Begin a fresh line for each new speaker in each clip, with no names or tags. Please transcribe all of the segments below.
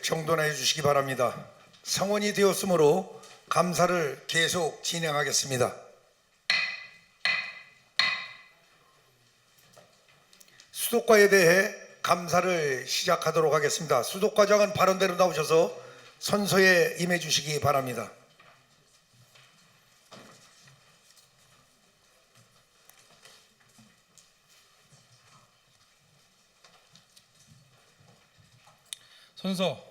정돈해 주시기 바랍니다. 성원이 되었으므로 감사를 계속 진행하겠습니다. 수도과에 대해 감사를 시작하도록 하겠습니다. 수도과장은 발언대로 나오셔서 선서에 임해 주시기 바랍니다.
선서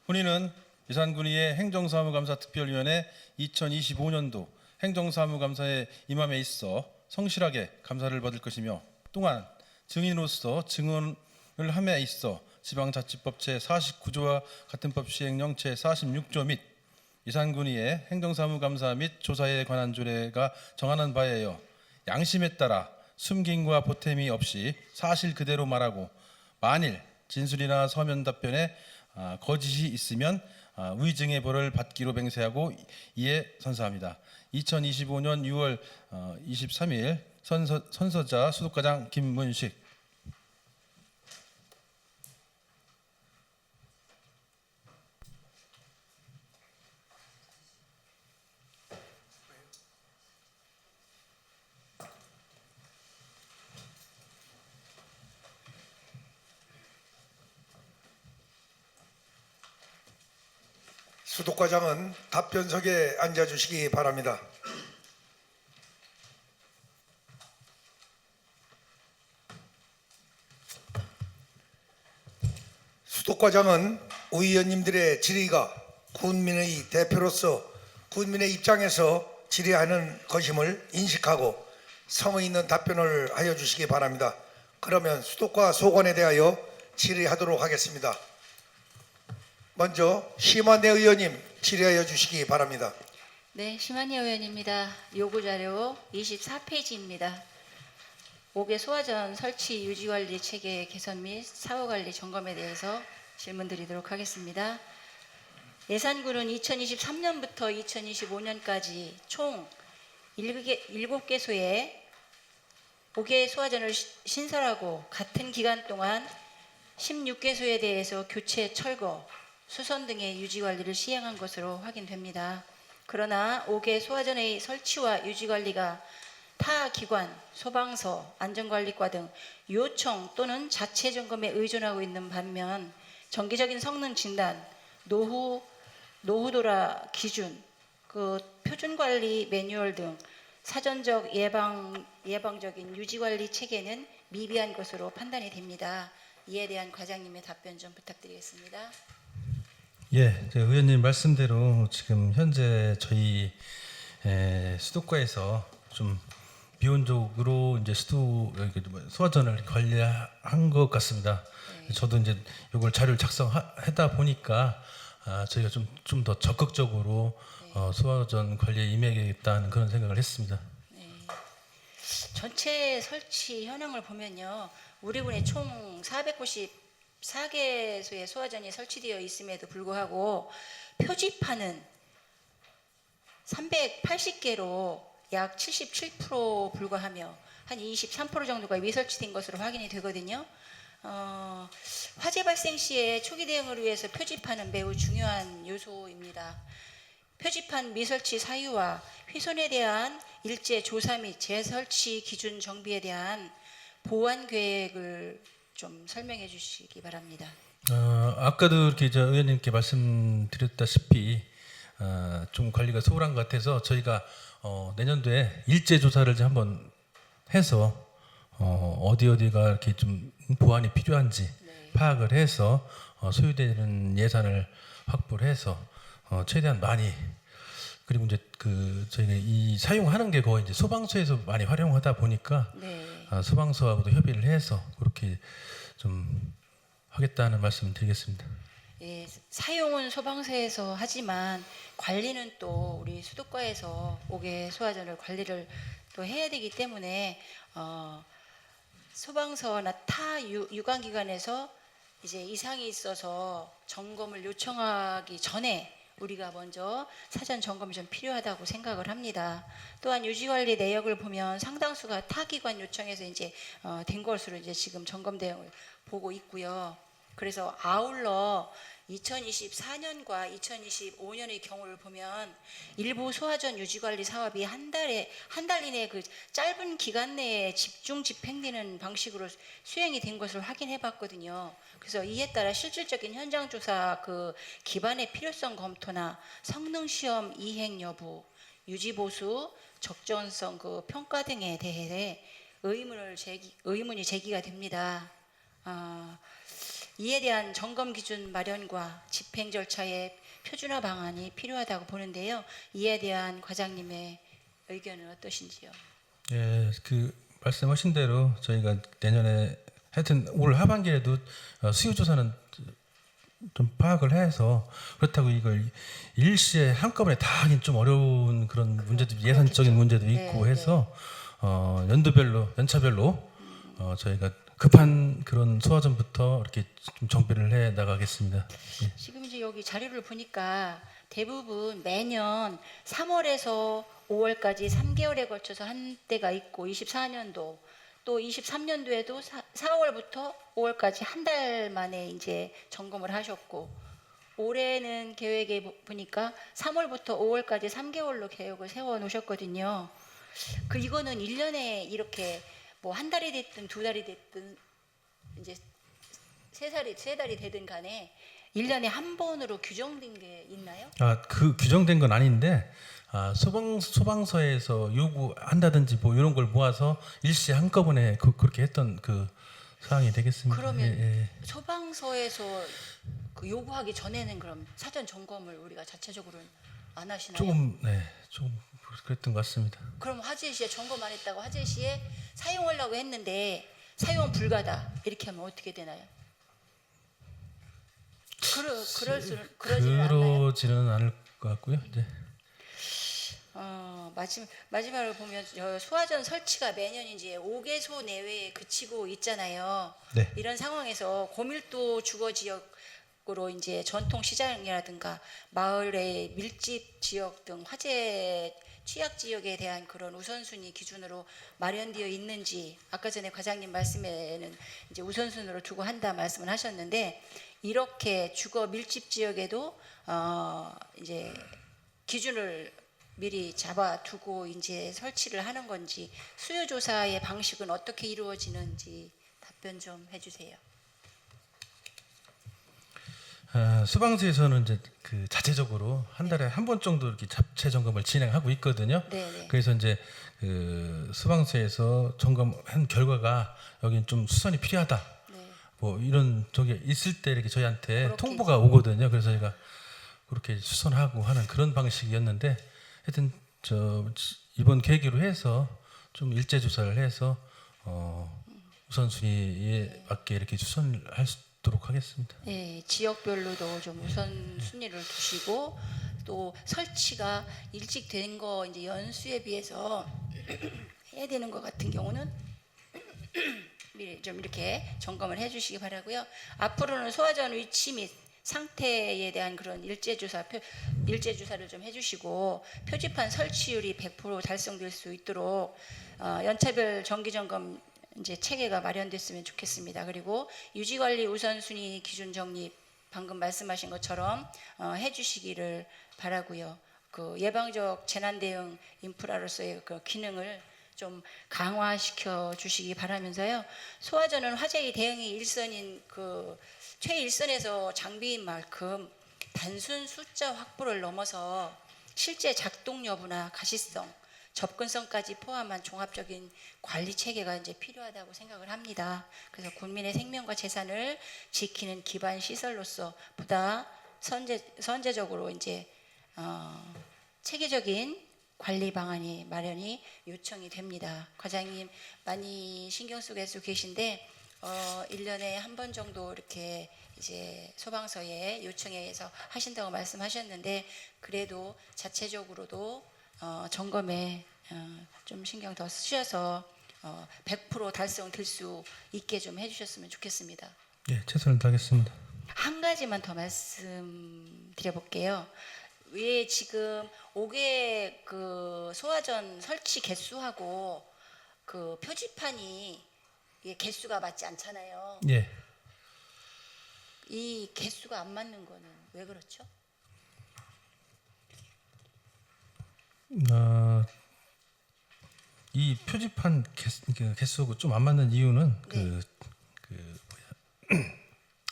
본인은 이산군위의 행정사무감사 특별위원회 2025년도 행정사무감사에 임함에 있어 성실하게 감사를 받을 것이며 또한 증인으로서 증언을 함에 있어 지방자치법 제49조와 같은 법 시행령 제46조 및 이산군위의 행정사무감사 및 조사에 관한 조례가 정하는 바에 의하여 양심에 따라 숨김과 보탬이 없이 사실 그대로 말하고 만일 진술이나 서면 답변에 거짓이 있으면 위증의 벌을 받기로 맹세하고 이에 선서합니다. 2025년 6월 23일 선서자 수도과장 김문식.
수도과장은 답변석에 앉아주시기 바랍니다. 수도과장은 의원님들의 질의가 군민의 대표로서 군민의 입장에서 질의하는 것임을 인식하고 성의 있는 답변을 하여 주시기 바랍니다. 그러면 수도과 소관에 대하여 질의하도록 하겠습니다. 먼저 심한대 의원님 질의하여 주시기 바랍니다.
네, 심한희 의원입니다. 요구자료 24페이지입니다. 5개 소화전 설치 유지관리 체계 개선 및 사후관리 점검에 대해서 질문드리도록 하겠습니다. 예산군은 2023년부터 2025년까지 총 7개소에 5개 소화전을 신설하고 같은 기간 동안 16개소에 대해서 교체, 철거, 수선 등의 유지관리를 시행한 것으로 확인됩니다. 그러나 5개 소화전의 설치와 유지관리가 타 기관, 소방서, 안전관리과 등 요청 또는 자체 점검에 의존하고 있는 반면 정기적인 성능 진단, 노후도라 기준, 표준관리 매뉴얼 등 사전적 예방적인 유지관리 체계는 미비한 것으로 판단이 됩니다. 이에 대한 과장님의 답변 좀 부탁드리겠습니다.
예, 의원님 말씀대로 지금 현재 저희 수도과에서 좀 비혼적으로 이제 소화전을 관리한 것 같습니다. 네. 저도 이제 이걸 자료를 작성하다 보니까 저희가 좀 더 적극적으로 소화전 관리에 임해야겠다는 그런 생각을 했습니다.
네. 전체 설치 현황을 보면요, 우리 군에 총 494개소의 소화전이 설치되어 있음에도 불구하고 표지판은 380개로 약 77% 불과하며 한 23% 정도가 미설치된 것으로 확인이 되거든요. 화재 발생 시에 초기 대응을 위해서 표지판은 매우 중요한 요소입니다. 표지판 미설치 사유와 훼손에 대한 일제 조사 및 재설치 기준 정비에 대한 보완 계획을 좀 설명해 주시기 바랍니다.
아까도 이렇게 의원님께 말씀드렸다시피 좀 관리가 소홀한 것 같아서 저희가 내년도에 일제 조사를 한번 해서 어디가 이렇게 좀 보완이 필요한지 네. 파악을 해서 소요되는 예산을 확보를 해서 최대한 많이, 그리고 이제 저희가 이 사용하는 게 거의 이제 소방서에서 많이 활용하다 보니까 네. 소방서하고도 협의를 해서 그렇게 좀 하겠다는 말씀을 드리겠습니다.
예, 사용은 소방서에서 하지만 관리는 또 우리 수도과에서 5개 소화전을 관리를 또 해야 되기 때문에 소방서나 타 유관기관에서 이제 이상이 있어서 점검을 요청하기 전에 우리가 먼저 사전 점검이 좀 필요하다고 생각을 합니다. 또한 유지관리 내역을 보면 상당수가 타 기관 요청해서 이제 된 것으로 이제 지금 점검 대응을 보고 있고요. 그래서 아울러 2024년과 2025년의 경우를 보면 일부 소화전 유지관리 사업이 한 달 이내 그 짧은 기간 내에 집중 집행되는 방식으로 수행이 된 것을 확인해 봤거든요. 그래서 이에 따라 실질적인 현장 조사 그 기반의 필요성 검토나 성능 시험 이행 여부, 유지 보수, 적정성 그 평가 등에 대해 의문이 제기가 됩니다. 이에 대한 점검 기준 마련과 집행 절차의 표준화 방안이 필요하다고 보는데요. 이에 대한 과장님의 의견은 어떠신지요?
예, 그 말씀하신 대로 저희가 내년에 하여튼 올 하반기에도 수요 조사는 좀 파악을 해서 그렇다고 이걸 일시에 한꺼번에 다 하긴 좀 어려운 그런 문제도 예산적인 문제도 있고
네,
해서 연차별로 저희가 급한 그런 소화전부터 이렇게 좀 정비를 해 나가겠습니다. 예.
지금 이제 여기 자료를 보니까 대부분 매년 3월에서 5월까지 3개월에 걸쳐서 한 때가 있고 24년도 또 23년도에도 4월부터 5월까지 한 달 만에 이제 점검을 하셨고 올해는 계획에 보니까 3월부터 5월까지 3개월로 계획을 세워 놓으셨거든요. 그 이거는 1년에 이렇게 뭐 한 달이 됐든 두 달이 됐든 이제 세 달이 되든 간에 1년에 한 번으로 규정된 게 있나요?
그 규정된 건 아닌데 소방서에서 요구한다든지 뭐 이런 걸 모아서 일시에 한꺼번에 그렇게 했던 그 사항이 되겠습니다.
그러면
예.
소방서에서 그 요구하기 전에는 그럼 사전 점검을 우리가 자체적으로는 안 하시나요?
좀 그랬던 것 같습니다.
그럼 화재 시에 점검 안 했다고 화재 시에 사용하려고 했는데 사용 불가다 이렇게 하면 어떻게 되나요? 그러지는 않나요?
그러지는 않을 것 같고요. 이제
마지막으로 보면 소화전 설치가 매년 이제 5개소 내외에 그치고 있잖아요.
네.
이런 상황에서 고밀도 주거 지역으로 이제 전통 시장이라든가 마을의 밀집 지역 등 화재 취약 지역에 대한 그런 우선순위 기준으로 마련되어 있는지 아까 전에 과장님 말씀에는 이제 우선순위로 두고 한다 말씀을 하셨는데 이렇게 주거 밀집 지역에도 이제 기준을 미리 잡아두고 이제 설치를 하는 건지 수요 조사의 방식은 어떻게 이루어지는지 답변 좀 해주세요.
소방서에서는 이제 그 자체적으로 한 달에 한 번 정도 이렇게 자체 점검을 진행하고 있거든요.
네.
그래서 이제 그 소방서에서 점검한 결과가 여기는 좀 수선이 필요하다.
네.
뭐 이런 저기 있을 때 이렇게 저희한테
그렇게
통보가 오거든요. 그래서 저희가 그렇게 수선하고 하는 그런 방식이었는데 하여튼 이번 계기로 해서 좀 일제 조사를 해서 우선순위에 맞게 이렇게 수선을 할 수 있도록 하겠습니다.
네, 지역별로도 좀 우선 순위를 두시고 또 설치가 일찍 된 거 이제 연수에 비해서 해야 되는 것 같은 경우는 미리 좀 이렇게 점검을 해주시기 바라고요. 앞으로는 소화전 위치 및 상태에 대한 그런 일제 조사를 좀 해주시고 표지판 설치율이 100% 달성될 수 있도록 연차별 정기 점검 이제 체계가 마련됐으면 좋겠습니다. 그리고 유지관리 우선순위 기준 정립 방금 말씀하신 것처럼 해주시기를 바라고요. 그 예방적 재난 대응 인프라로서의 그 기능을 좀 강화시켜 주시기 바라면서요. 소화전은 화재의 대응이 일선인 그 최일선에서 장비인 만큼 단순 숫자 확보를 넘어서 실제 작동 여부나 가시성, 접근성까지 포함한 종합적인 관리 체계가 이제 필요하다고 생각을 합니다. 그래서 국민의 생명과 재산을 지키는 기반 시설로서 보다 선제적으로 이제 체계적인 관리 방안이 마련이 요청이 됩니다. 과장님 많이 신경 쓰고 계신데 1년에 한 번 정도 이렇게 이제 소방서에 요청에 의해서 하신다고 말씀하셨는데 그래도 자체적으로도 점검에 좀 신경 더 쓰셔서 100% 달성될 수 있게 좀 해주셨으면 좋겠습니다.
예, 최선을 다하겠습니다.
한 가지만 더 말씀드려볼게요. 왜 지금 5개 그 소화전 설치 개수하고 그 표지판이 이게 개수가 맞지 않잖아요.
예.
이 개수가 안 맞는 거는 왜 그렇죠?
이 표지판 개수하고 좀 안 맞는 이유는
네.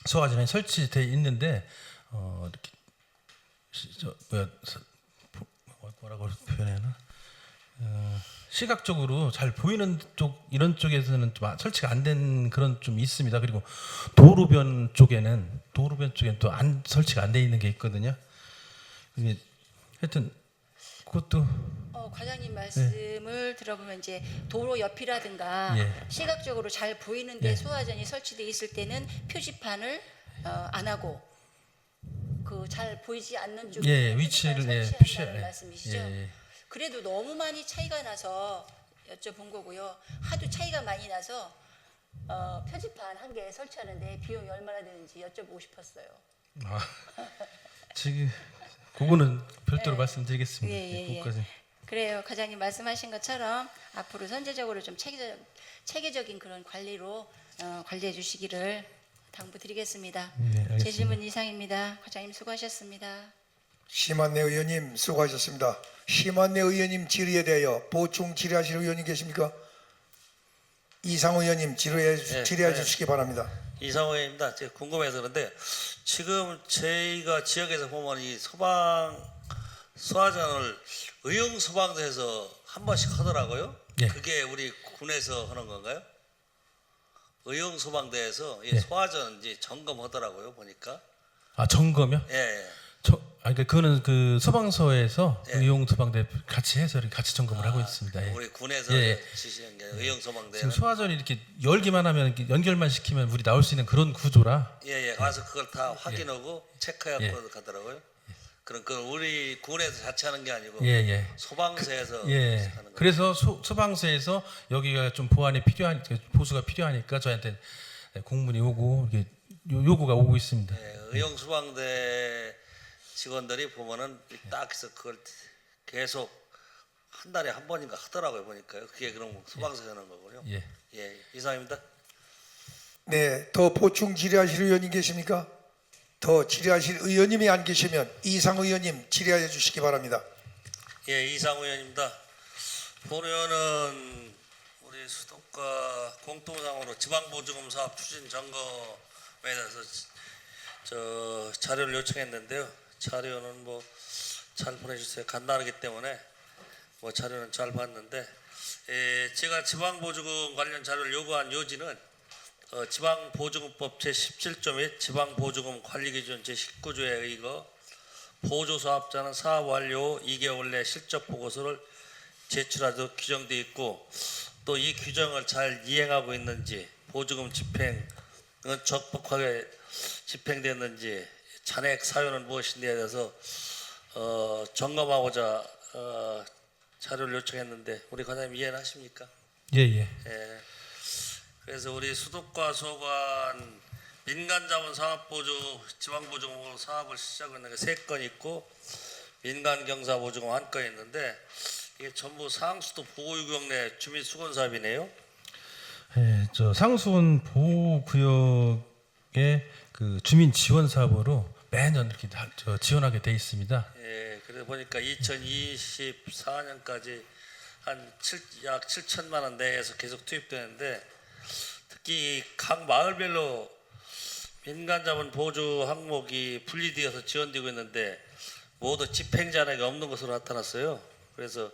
소화전에 설치돼 있는데 이렇게 뭐라고 표현해야 하나? 시각적으로 잘 보이는 쪽 이런 쪽에서는 좀 설치가 안 된 그런 좀 있습니다. 그리고 도로변 쪽에는 또 안 설치가 안 돼 있는 게 있거든요. 이게 하여튼 그것도
과장님 말씀을 들어보면 이제 도로 옆이라든가
예.
시각적으로 잘 보이는데
예.
소화전이 설치돼 있을 때는 표지판을 안 하고 그 잘 보이지 않는 쪽에
예, 위치를 표시해.
말씀이시죠?
예.
그래도 너무 많이 차이가 나서 여쭤본 거고요. 하도 차이가 많이 나서 표지판 한 개 설치하는데 비용이 얼마나 드는지 여쭤보고 싶었어요.
지금 그거는 별도로
예.
말씀드리겠습니다.
예.
그것까지.
그래요. 과장님 말씀하신 것처럼 앞으로 선제적으로 좀 체계적인 그런 관리로 관리해 주시기를 당부드리겠습니다.
네, 알겠습니다.
제 질문 이상입니다. 과장님 수고하셨습니다.
심한내 의원님 수고하셨습니다. 심한내 의원님 질의에 대하여 보충 질의하실 의원님 계십니까? 이상호 의원님 질의해 주시기 바랍니다.
이상호 의원입니다. 제가 궁금해서 그런데 지금 저희가 지역에서 보면 이 소화전을 의용 소방서에서 한 번씩 하더라고요.
예.
그게 우리 군에서 하는 건가요? 의용 소방대에서 이
예.
소화전 이제 점검하더라고요. 보니까.
점검이요?
예.
그러니까 그거는 그 소방서에서
예.
의용 소방대 같이 해서 이렇게 같이 점검을 하고 있습니다. 예.
우리 군에서
예.
지시한 게 의용 소방대.
지금 소화전이 이렇게 열기만 하면 이렇게 연결만 시키면 물이 나올 수 있는 그런 구조라.
예. 가서 그걸 다 확인하고 체크하고
예.
가더라고요. 그럼 그 우리 군에서 자체 하는 게 아니고
예.
소방서에서
예.
하는 거예요.
그래서 소방서에서 여기가 좀 보완이 보수가 필요하니까 저희한테 공문이 오고 이게 요구가 오고 있습니다.
예, 의용 소방대 직원들이 보면은 딱 해서 그걸 계속 한 달에 한 번인가 하더라고요. 보니까요. 그게 그럼 소방서에 하는 거군요.
예.
이상입니다.
네, 더 보충 질의하실 의원님 계십니까? 더 질의하실 의원님이 안 계시면 이상 의원님 질의해 주시기 바랍니다.
이상우 의원입니다. 보면은 우리 수도과 공통상으로 지방보조금 사업 추진 점검에 대해서 저 자료를 요청했는데요. 자료는 뭐 잘 보내주세요. 간단하기 때문에 뭐 자료는 잘 봤는데 제가 지방보조금 관련 자료를 요구한 요지는 지방보조금법 제17조 및 지방보조금 관리기준 제19조에 의거 보조사업자는 사업 완료 후 2개월 내 실적 보고서를 제출하도록 규정되어 있고 또 이 규정을 잘 이행하고 있는지 보조금 집행은 적법하게 집행됐는지 잔액 사유는 무엇인지에 대해서 점검하고자 자료를 요청했는데 우리 과장님 이해는 하십니까?
예.
그래서 우리 수도과 소관 민간자본 사업보조 지방보조금으로 사업을 시작하는 게 3건 있고 민간경사보조금 1건 있는데 이게 전부 상수도 보호구역 내 주민수건 사업이네요.
예, 저 상수원 보호구역의 그 주민 지원 사업으로 매년 이렇게 지원하게 돼 있습니다.
그래서 보니까 2024년까지 약 7천만 원 내에서 계속 투입되는데 특히 각 마을별로 민간자본 보조 항목이 분리되어서 지원되고 있는데 모두 집행자료가 없는 것으로 나타났어요. 그래서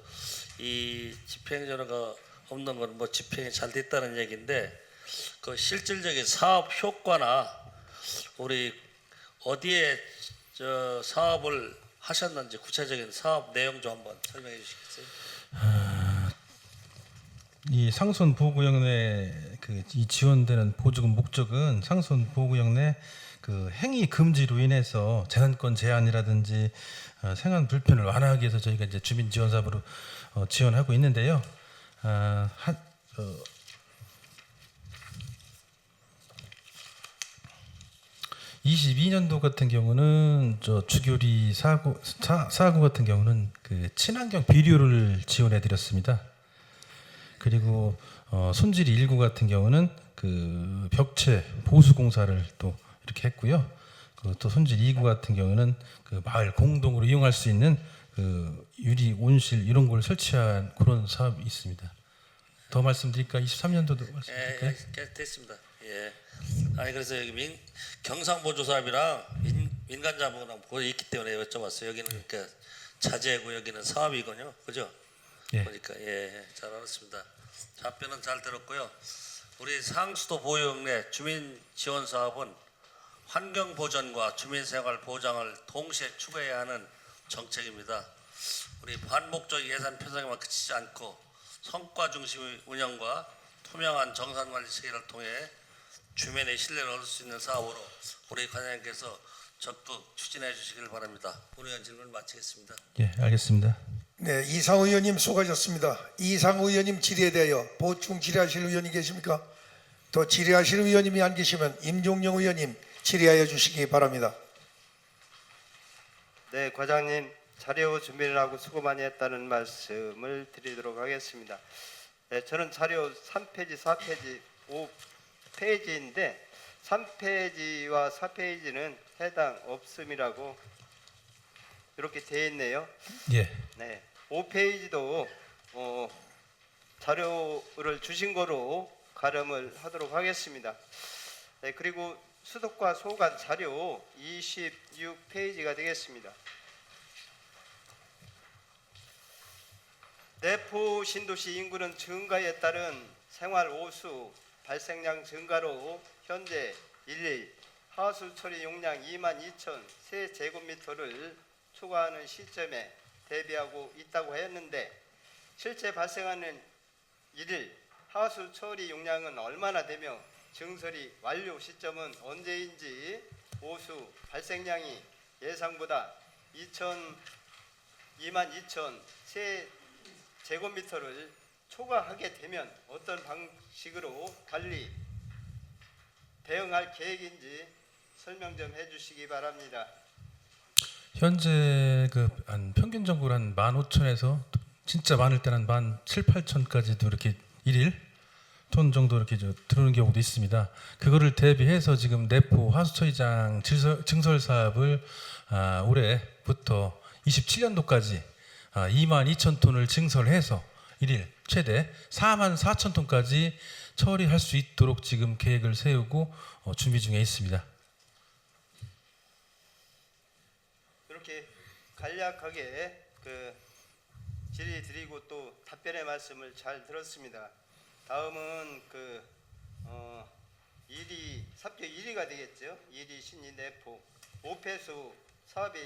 이 집행자료가 없는 건 뭐 집행이 잘 됐다는 얘기인데 그 실질적인 사업 효과나 우리 어디에 저 사업을 하셨는지 구체적인 사업 내용 좀 한번 설명해 주시겠어요?
이 상수원 보호구역 내 이 지원되는 보조금 목적은 상수원 보호구역 내 그 행위 금지로 인해서 재산권 제한이라든지 생활 불편을 완화하기 위해서 저희가 이제 주민 지원 사업으로 지원하고 있는데요. 22년도 같은 경우는 저 주교리 사고 같은 경우는 그 친환경 비료를 지원해 드렸습니다. 그리고 손질이 1구 같은 경우는 그 벽체 보수 공사를 또 이렇게 했고요. 그 또 손질 2구 같은 경우는 그 마을 공동으로 이용할 수 있는 그 유리 온실 이런 걸 설치한 그런 사업이 있습니다. 더 말씀드릴까? 23년도도 말씀드릴까요?
됐습니다. 예. 아니 그래서 여기 경상보조사업이랑 민간자본하고 거기 있기 때문에 여쭤봤어요. 여기는 그러니까 자재고 여기는 사업이군요. 그죠?
예.
보니까 잘 알았습니다. 답변은 잘 들었고요. 우리 상수도 보유읍내 주민 지원 사업은 환경 보전과 주민 생활 보장을 동시에 추구해야 하는 정책입니다. 우리 반복적 예산 편성에만 그치지 않고 성과 중심의 운영과 투명한 정산 관리 체계를 통해 주민의 신뢰를 얻을 수 있는 사업으로 우리 관장님께서 적극 추진해 주시길 바랍니다. 본의원 질문 마치겠습니다.
예, 알겠습니다.
네, 이상우 의원님 수고하셨습니다. 이상우 의원님 질의에 대하여 보충 질의하실 의원이 계십니까? 더 질의하실 의원님이 안 계시면 임종영 의원님 질의하여 주시기 바랍니다.
네, 과장님 자료 준비를 하고 수고 많이 했다는 말씀을 드리도록 하겠습니다. 네, 저는 자료 3페이지, 4페이지, 5페이지인데 3페이지와 4페이지는 해당 없음이라고 이렇게 되어 있네요.
예.
네, 5페이지도 자료를 주신 거로 가름을 하도록 하겠습니다. 네, 그리고 수도과 소관 자료 26페이지가 되겠습니다. 내포 신도시 인구는 증가에 따른 생활 오수 발생량 증가로 현재 1일 하수 처리 용량 22,000 세제곱미터를 초과하는 시점에 대비하고 있다고 했는데 실제 발생하는 1일 하수 처리 용량은 얼마나 되며 증설이 완료 시점은 언제인지 오수 발생량이 예상보다 22,000 세제곱미터를 초과하게 되면 어떤 방식으로 관리 대응할 계획인지 설명 좀 해주시기 바랍니다.
현재 그 한 평균적으로 한 15,000에서 진짜 많을 때는 한 17,000까지도 이렇게 일일 톤 정도 이렇게 들어오는 경우도 있습니다. 그거를 대비해서 지금 내포 하수처리장 증설 사업을 올해부터 27년도까지 22,000톤을 증설해서 일일 최대 44,000톤까지 처리할 수 있도록 지금 계획을 세우고 준비 중에 있습니다.
이렇게 간략하게 질의 드리고 또 답변의 말씀을 잘 들었습니다. 다음은 삽교 1위가 되겠죠. 1위 신이 내포 5폐수 사업이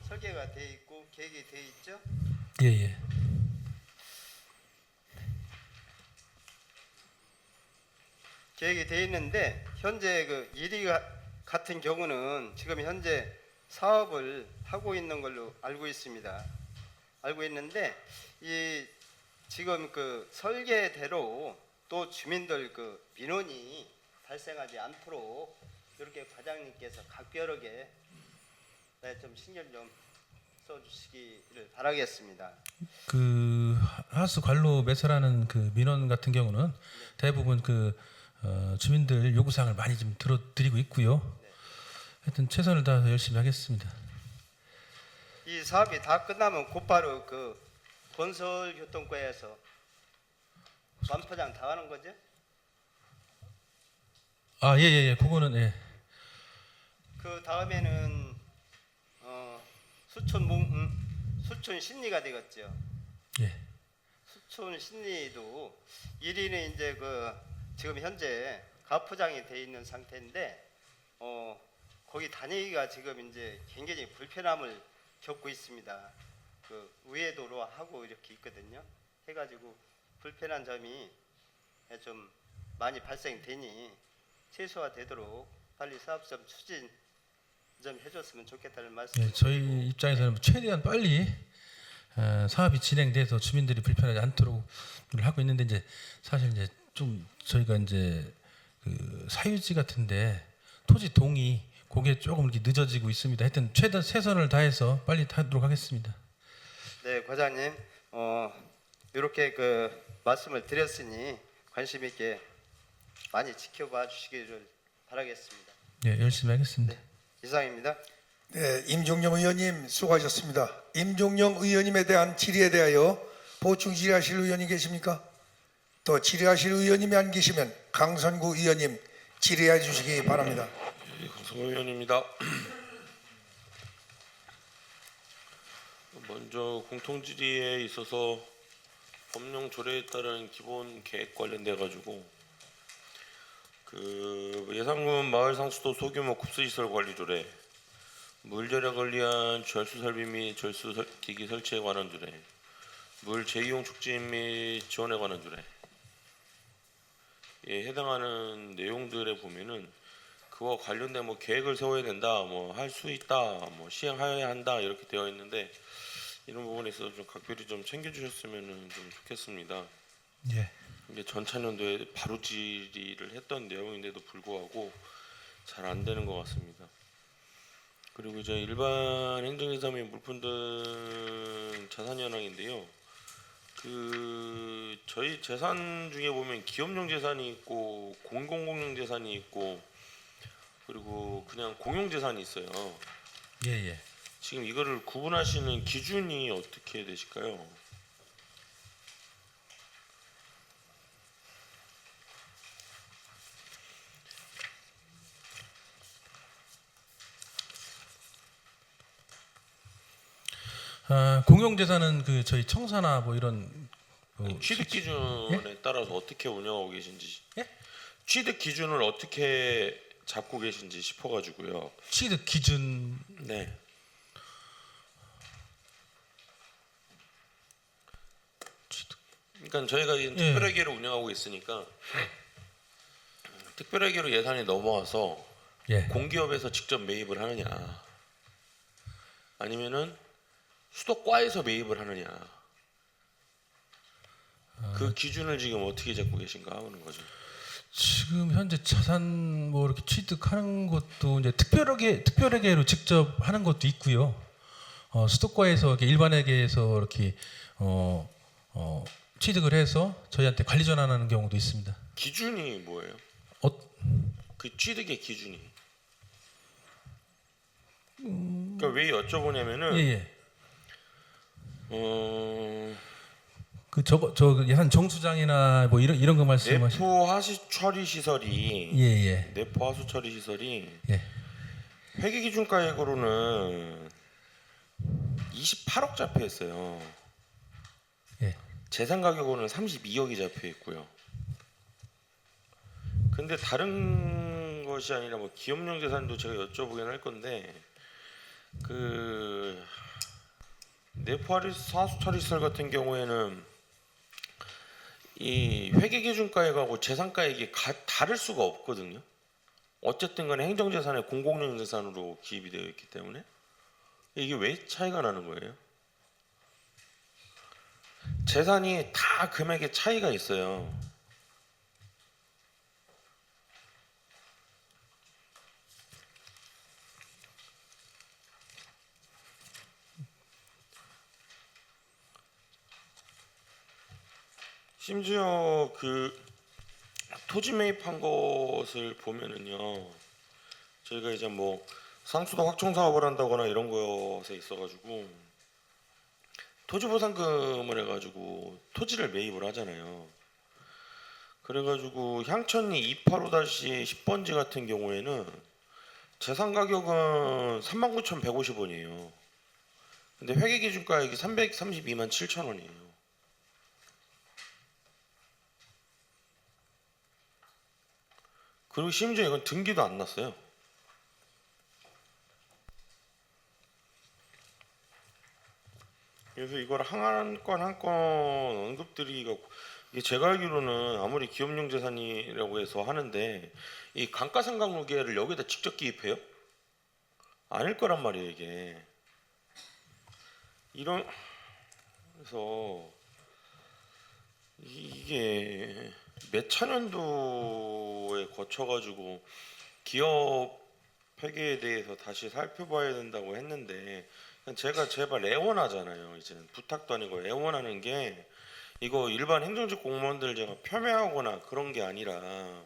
설계가 돼 있고 계획이 돼 있죠.
예.
계획이 돼 있는데 현재 1위 같은 경우는 지금 현재 사업을 하고 있는 걸로 알고 있습니다. 알고 있는데 이 지금 설계대로 또 주민들 민원이 발생하지 않도록 이렇게 과장님께서 각별하게 좀 신경 좀 써주시기를 바라겠습니다.
그 하수 관로 매설하는 그 민원 같은 경우는 대부분 주민들 요구사항을 많이 좀 들어드리고 있고요. 하여튼 최선을 다해서 열심히 하겠습니다.
이 사업이 다 끝나면 곧바로 건설교통과에서 완포장 다 하는 거죠?
예. 그거는 예.
그 다음에는 수촌 신리가 되겠죠.
예.
수촌 신리도 1위는 이제 지금 현재 가포장이 돼 있는 상태인데 거기 다니기가 지금 이제 굉장히 불편함을 겪고 있습니다. 우회도로 하고 이렇게 있거든요. 해가지고 불편한 점이 좀 많이 발생되니 최소화되도록 빨리 사업 좀 추진 좀 해줬으면 좋겠다는 말씀.
예, 저희 입장에서는 최대한 빨리 사업이 진행돼서 주민들이 불편하지 않도록 하고 있는데 이제 사실 이제 좀 저희가 이제 사유지 같은데 토지 동의 그게 조금 이렇게 늦어지고 있습니다. 하여튼 최대 최선을 다해서 빨리 하도록 하겠습니다.
네, 과장님, 이렇게 말씀을 드렸으니 관심 있게 많이 지켜봐 주시기를 바라겠습니다.
예, 열심히 하겠습니다.
이상입니다.
네, 임종영 의원님 수고하셨습니다. 임종영 의원님에 대한 질의에 대하여 보충 질의하실 의원이 계십니까? 또 질의하실 의원님이 안 계시면 강선구 의원님 질의해 주시기 바랍니다.
예, 강성호 의원입니다. 먼저 공통질의에 있어서 법령 조례에 따른 기본 계획 관련돼 가지고 그 예산군 마을 상수도 소규모 급수시설 관리 조례, 물 절약을 위한 절수 설비 및 절수 기기 설치에 관한 조례, 물 재이용 촉진 및 지원에 관한 조례. 예, 해당하는 내용들에 보면은 그와 관련된 뭐 계획을 세워야 된다, 뭐 할 수 있다, 뭐 시행해야 한다 이렇게 되어 있는데 이런 부분에 있어서 좀 각별히 좀 챙겨주셨으면 좀 좋겠습니다.
예.
이게 전차년도에 바로 질의를 했던 내용인데도 불구하고 잘 안 되는 것 같습니다. 그리고 이제 일반 행정예산 및 물품 등 자산 현황인데요. 그 저희 재산 중에 보면 기업용 재산이 있고 공공공용 재산이 있고 그리고 그냥 공용 재산이 있어요.
예, 예.
지금 이거를 구분하시는 기준이 어떻게 되실까요?
아, 공용재산은 그 저희 청사나 뭐 이런
취득 기준에 따라서 어떻게 운영하고 계신지,
예?
취득 기준을 어떻게 잡고 계신지 싶어가지고요.
취득 기준
네. 그러니까 저희가 이 특별회계를 운영하고 있으니까 특별회계로 예산이 넘어와서
예.
공기업에서 직접 매입을 하느냐, 아니면은 수도과에서 매입을 하느냐, 그 기준을 지금 어떻게 잡고 계신가 하는 거죠.
지금 현재 자산 뭐 이렇게 취득하는 것도 이제 특별회계로 직접 하는 것도 있고요. 수도과에서 이렇게 일반회계에서 이렇게 취득을 해서 저희한테 관리 전환하는 경우도 있습니다.
기준이 뭐예요? 그 취득의 기준이. 그러니까 왜 여쭤보냐면은
예, 예. 저 예산 정수장이나 뭐 이런 거 말씀하시.
내포 하수 처리 시설이
예, 예.
내포 하수 처리 시설이
예.
회계 기준가액으로는 28억 잡혀 있어요.
예.
재산 가격으로는 32억이 잡혀 있고요. 근데 다른 것이 아니라 뭐 기업용 재산도 제가 여쭤보긴 할 건데 그 내포 하수 처리 시설 같은 경우에는 이 회계 기준가액하고 재산가액이 다를 수가 없거든요. 어쨌든 간에 행정재산에 공공용 재산으로 기입이 되어 있기 때문에 이게 왜 차이가 나는 거예요? 재산이 다 금액에 차이가 있어요. 심지어 그 토지 매입한 것을 보면은요, 저희가 이제 뭐 상수도 확충 사업을 한다거나 이런 것에 있어가지고 토지 보상금을 해가지고 토지를 매입을 하잖아요. 그래가지고 향천리 285-10번지 같은 경우에는 재산 가격은 39,150원이에요. 근데 회계 기준가액이 332만 7천 원이에요. 그리고 심지어 이건 등기도 안 났어요. 그래서 이걸 한 건 한 건 언급드리기가, 이게 제가 알기로는 아무리 기업용 재산이라고 해서 하는데 이 감가상각무게를 여기다 직접 기입해요? 아닐 거란 말이에요 이게. 이런 그래서 이게 몇 차년도에 거쳐가지고 기업 회계에 대해서 다시 살펴봐야 된다고 했는데 제가 제발 애원하잖아요. 이제는 부탁도 아니고 애원하는 게 이거 일반 행정직 공무원들 제가 폄훼하거나 그런 게 아니라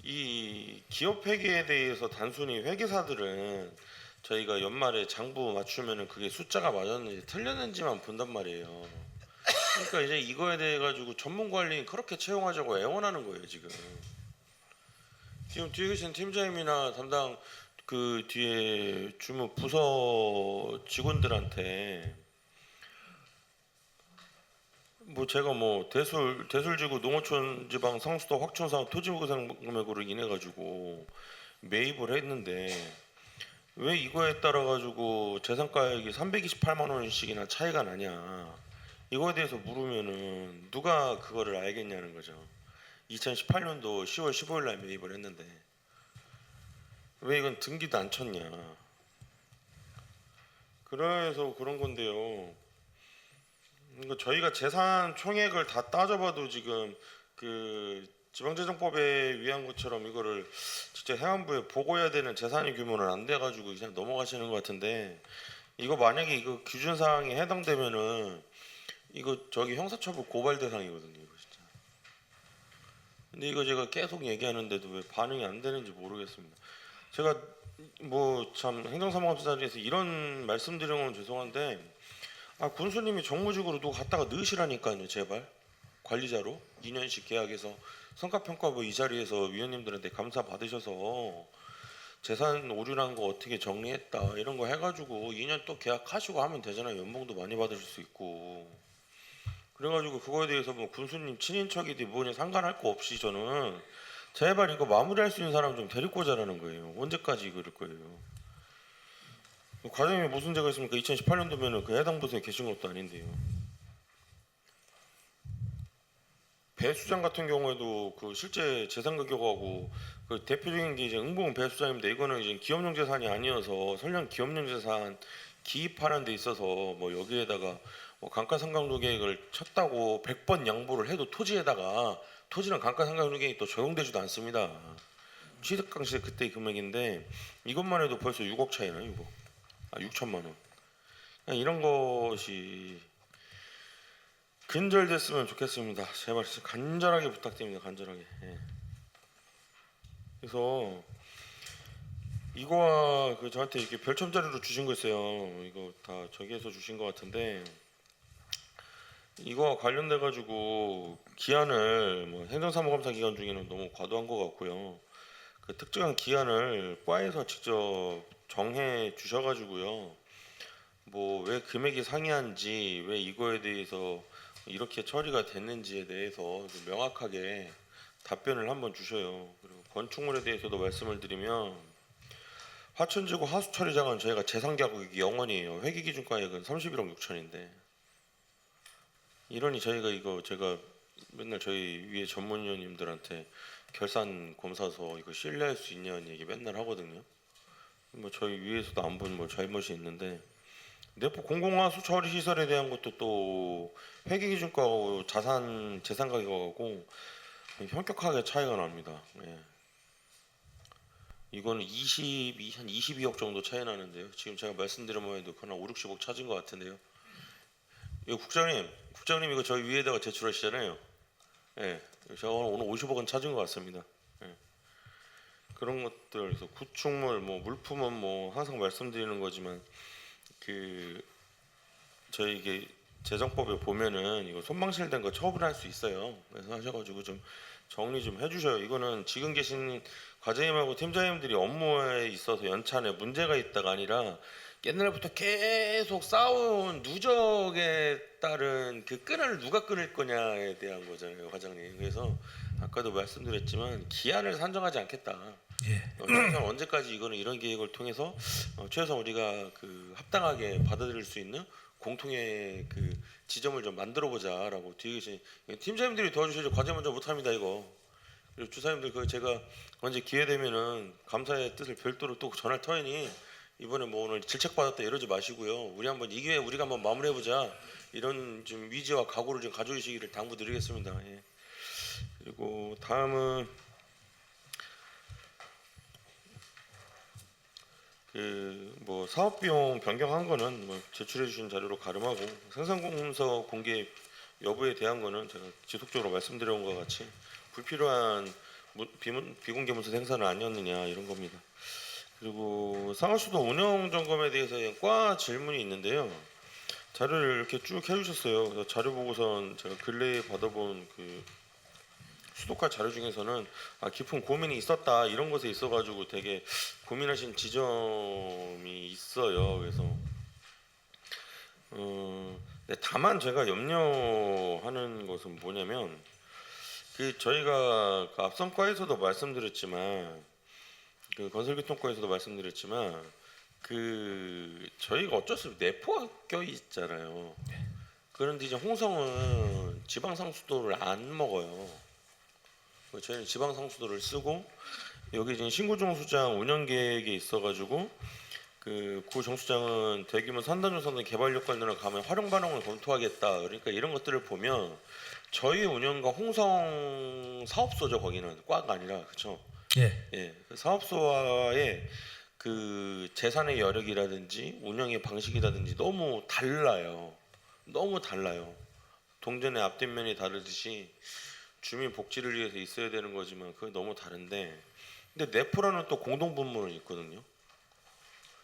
이 기업 회계에 대해서 단순히 회계사들은 저희가 연말에 장부 맞추면은 그게 숫자가 맞았는지 틀렸는지만 본단 말이에요. 그러니까 이제 이거에 대해 가지고 전문 관리인 그렇게 채용하자고 애원하는 거예요 지금. 지금 뒤에 계신 팀장님이나 담당 그 뒤에 주무 부서 직원들한테 뭐 제가 뭐 대술지구 농어촌 지방 상수도 확충 사업 토지 보상 금액으로 인해 가지고 매입을 했는데 왜 이거에 따라 가지고 재산가액이 328만 원씩이나 차이가 나냐 이거에 대해서 물으면은 누가 그거를 알겠냐는 거죠. 2018년도 10월 15일 날 매입을 했는데 왜 이건 등기도 안 쳤냐. 그래서 그런 건데요. 그러니까 저희가 재산 총액을 다 따져봐도 지금 그 지방재정법에 의한 것처럼 이거를 직접 행안부에 보고해야 되는 재산의 규모는 안 돼가지고 그냥 넘어가시는 것 같은데 이거 만약에 이거 규준 사항에 해당되면은 이거 저기 형사처벌 고발 대상이거든요. 이거 진짜. 근데 이거 제가 계속 얘기하는데도 왜 반응이 안 되는지 모르겠습니다. 제가 뭐 참 행정사무감사 자리에서 이런 말씀드리는 건 죄송한데 아 군수님이 정무직으로 누가 갖다가 넣으시라니까요 제발 관리자로 2년씩 계약해서 성과평가 뭐 이 자리에서 위원님들한테 감사 받으셔서 재산 오류란 거 어떻게 정리했다 이런 거 해가지고 2년 또 계약하시고 하면 되잖아요. 연봉도 많이 받으실 수 있고 그래가지고 그거에 대해서 뭐 군수님 친인척이든 뭐니 상관할 거 없이 저는 제발 이거 마무리할 수 있는 사람 좀 데리고 오자라는 거예요. 언제까지 그럴 거예요. 과정에 무슨 죄가 있습니까? 2018년도면은 그 해당 부서에 계신 것도 아닌데요. 배수장 같은 경우에도 그 실제 재산 가격하고 그 대표적인 게 이제 응봉 배수장인데 이거는 이제 기업용 재산이 아니어서 설령 기업용 재산 기입하는 데 있어서 뭐 여기에다가 뭐 감가상각로 계획을 쳤다고 100번 양보를 해도 토지에다가 토지는 감가상각로 계획이 또 적용되지도 않습니다. 취득강시 그때 금액인데 이것만 해도 벌써 6억 차이나요, 6억. 6천만 원. 이런 것이 근절됐으면 좋겠습니다. 제발 간절하게 부탁드립니다. 간절하게. 예. 그래서 이거와 그 저한테 이렇게 별첨 자료로 주신 거 있어요. 이거 다 저기에서 주신 것 같은데 이거와 관련돼 가지고 기한을 뭐 행정사무감사 기간 중에는 너무 과도한 것 같고요. 그 특정한 기한을 과에서 직접 정해 주셔가지고요. 뭐 왜 금액이 상이한지 왜 이거에 대해서 이렇게 처리가 됐는지에 대해서 명확하게 답변을 한번 주셔요. 그리고 건축물에 대해서도 말씀을 드리면 화천지구 하수처리장은 저희가 재상가격이 0원이에요. 회계기준가액은 31억 6천인데 이러니 저희가 이거 제가 맨날 저희 위에 전문위원님들한테 결산 검사서 이거 신뢰할 수 있냐는 얘기 맨날 하거든요. 뭐 저희 위에서도 안 본 뭐 잘못이 있는데 내포 공공하수 처리 시설에 대한 것도 또 회계기준가하고 재산 가격하고 현격하게 차이가 납니다. 예. 이거는 한 22억 정도 차이 나는데요. 지금 제가 말씀드린 바에도 그냥 5, 60억 찾은 것 같은데요. 이거 국장님 이거 저희 위에다가 제출하시잖아요. 예, 제가 오늘 50억은 찾은 것 같습니다. 예. 그런 것들 그래서 구축물 뭐 물품은 뭐 항상 말씀드리는 거지만 그 저희 이게 재정법에 보면은 이거 손방실된 거 처분할 수 있어요. 그래서 하셔가지고 좀 정리 좀 해주셔요. 이거는 지금 계신 과장님하고 팀장님들이 업무에 있어서 연찬에 문제가 있다가 아니라 옛날부터 계속 쌓아온 누적에 따른 그 끈을 누가 끊을 거냐에 대한 거잖아요, 과장님. 그래서 아까도 말씀드렸지만 기한을 산정하지 않겠다.
예.
언제까지 이거는 이런 계획을 통해서 최소한 우리가 그 합당하게 받아들일 수 있는 공통의 그 지점을 좀 만들어 보자라고 뒤에 계신 팀장님들이 도와주셔야지 과제 먼저 못합니다 이거. 그리고 주사님들 그 제가 언제 기회 되면은 감사의 뜻을 별도로 또 전할 터이니 이번에 뭐 오늘 질책 받았다 이러지 마시고요. 우리 한번 이 기회에 우리가 한번 마무리해 보자 이런 좀 위지와 각오를 좀 가져주시기를 당부드리겠습니다. 예. 그리고 다음은 그 뭐 사업 비용 변경한 거는 뭐 제출해 주신 자료로 가름하고 생산공문서 공개 여부에 대한 거는 제가 지속적으로 말씀드려온 것 같이 불필요한 비공개 문서 생산은 아니었느냐 이런 겁니다. 그리고 상하수도 운영 점검에 대해서 과 질문이 있는데요. 자료를 이렇게 쭉 해주셨어요. 그래서 자료 보고선 제가 근래에 받아본 그 수도과 자료 중에서는 깊은 고민이 있었다 이런 것에 있어가지고 되게 고민하신 지점이 있어요. 그래서 근데 다만 제가 염려하는 것은 뭐냐면 그 저희가 그 앞선 과에서도 말씀드렸지만 그 건설교통과에서도 말씀드렸지만 그 저희가 어쩔 수 없이 내포가 껴 있잖아요. 그런데 이제 홍성은 지방상수도를 안 먹어요. 저희는 지방상수도를 쓰고 여기 지금 신구정수장 운영 계획에 있어가지고 그 구 정수장은 대규모 산단조선의 개발 여건으로 가면 활용 반응을 검토하겠다. 그러니까 이런 것들을 보면 저희 운영과 홍성 사업소죠. 거기는 과가 아니라 그렇죠.
예.
예, 그 사업소와의 그 재산의 여력이라든지 운영의 방식이라든지 너무 달라요. 너무 달라요. 동전의 앞뒷면이 다르듯이 주민 복지를 위해서 있어야 되는 거지만 그게 너무 다른데, 근데 네프라는 또 공동 분모는 있거든요.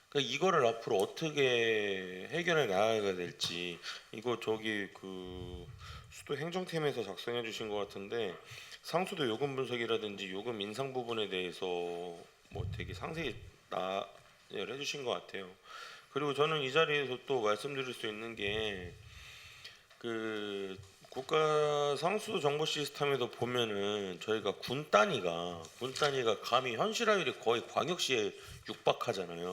그러니까 이거를 앞으로 어떻게 해결해 나가야 될지, 이거 저기 그 수도 행정팀에서 작성해 주신 것 같은데 상수도 요금 분석이라든지 요금 인상 부분에 대해서 뭐 되게 상세히 나열해 주신 것 같아요. 그리고 저는 이 자리에서 또 말씀드릴 수 있는 게 그 국가 상수도 정보 시스템에도 보면은 저희가 군 단위가 감히 현실화율이 거의 광역시에 육박하잖아요.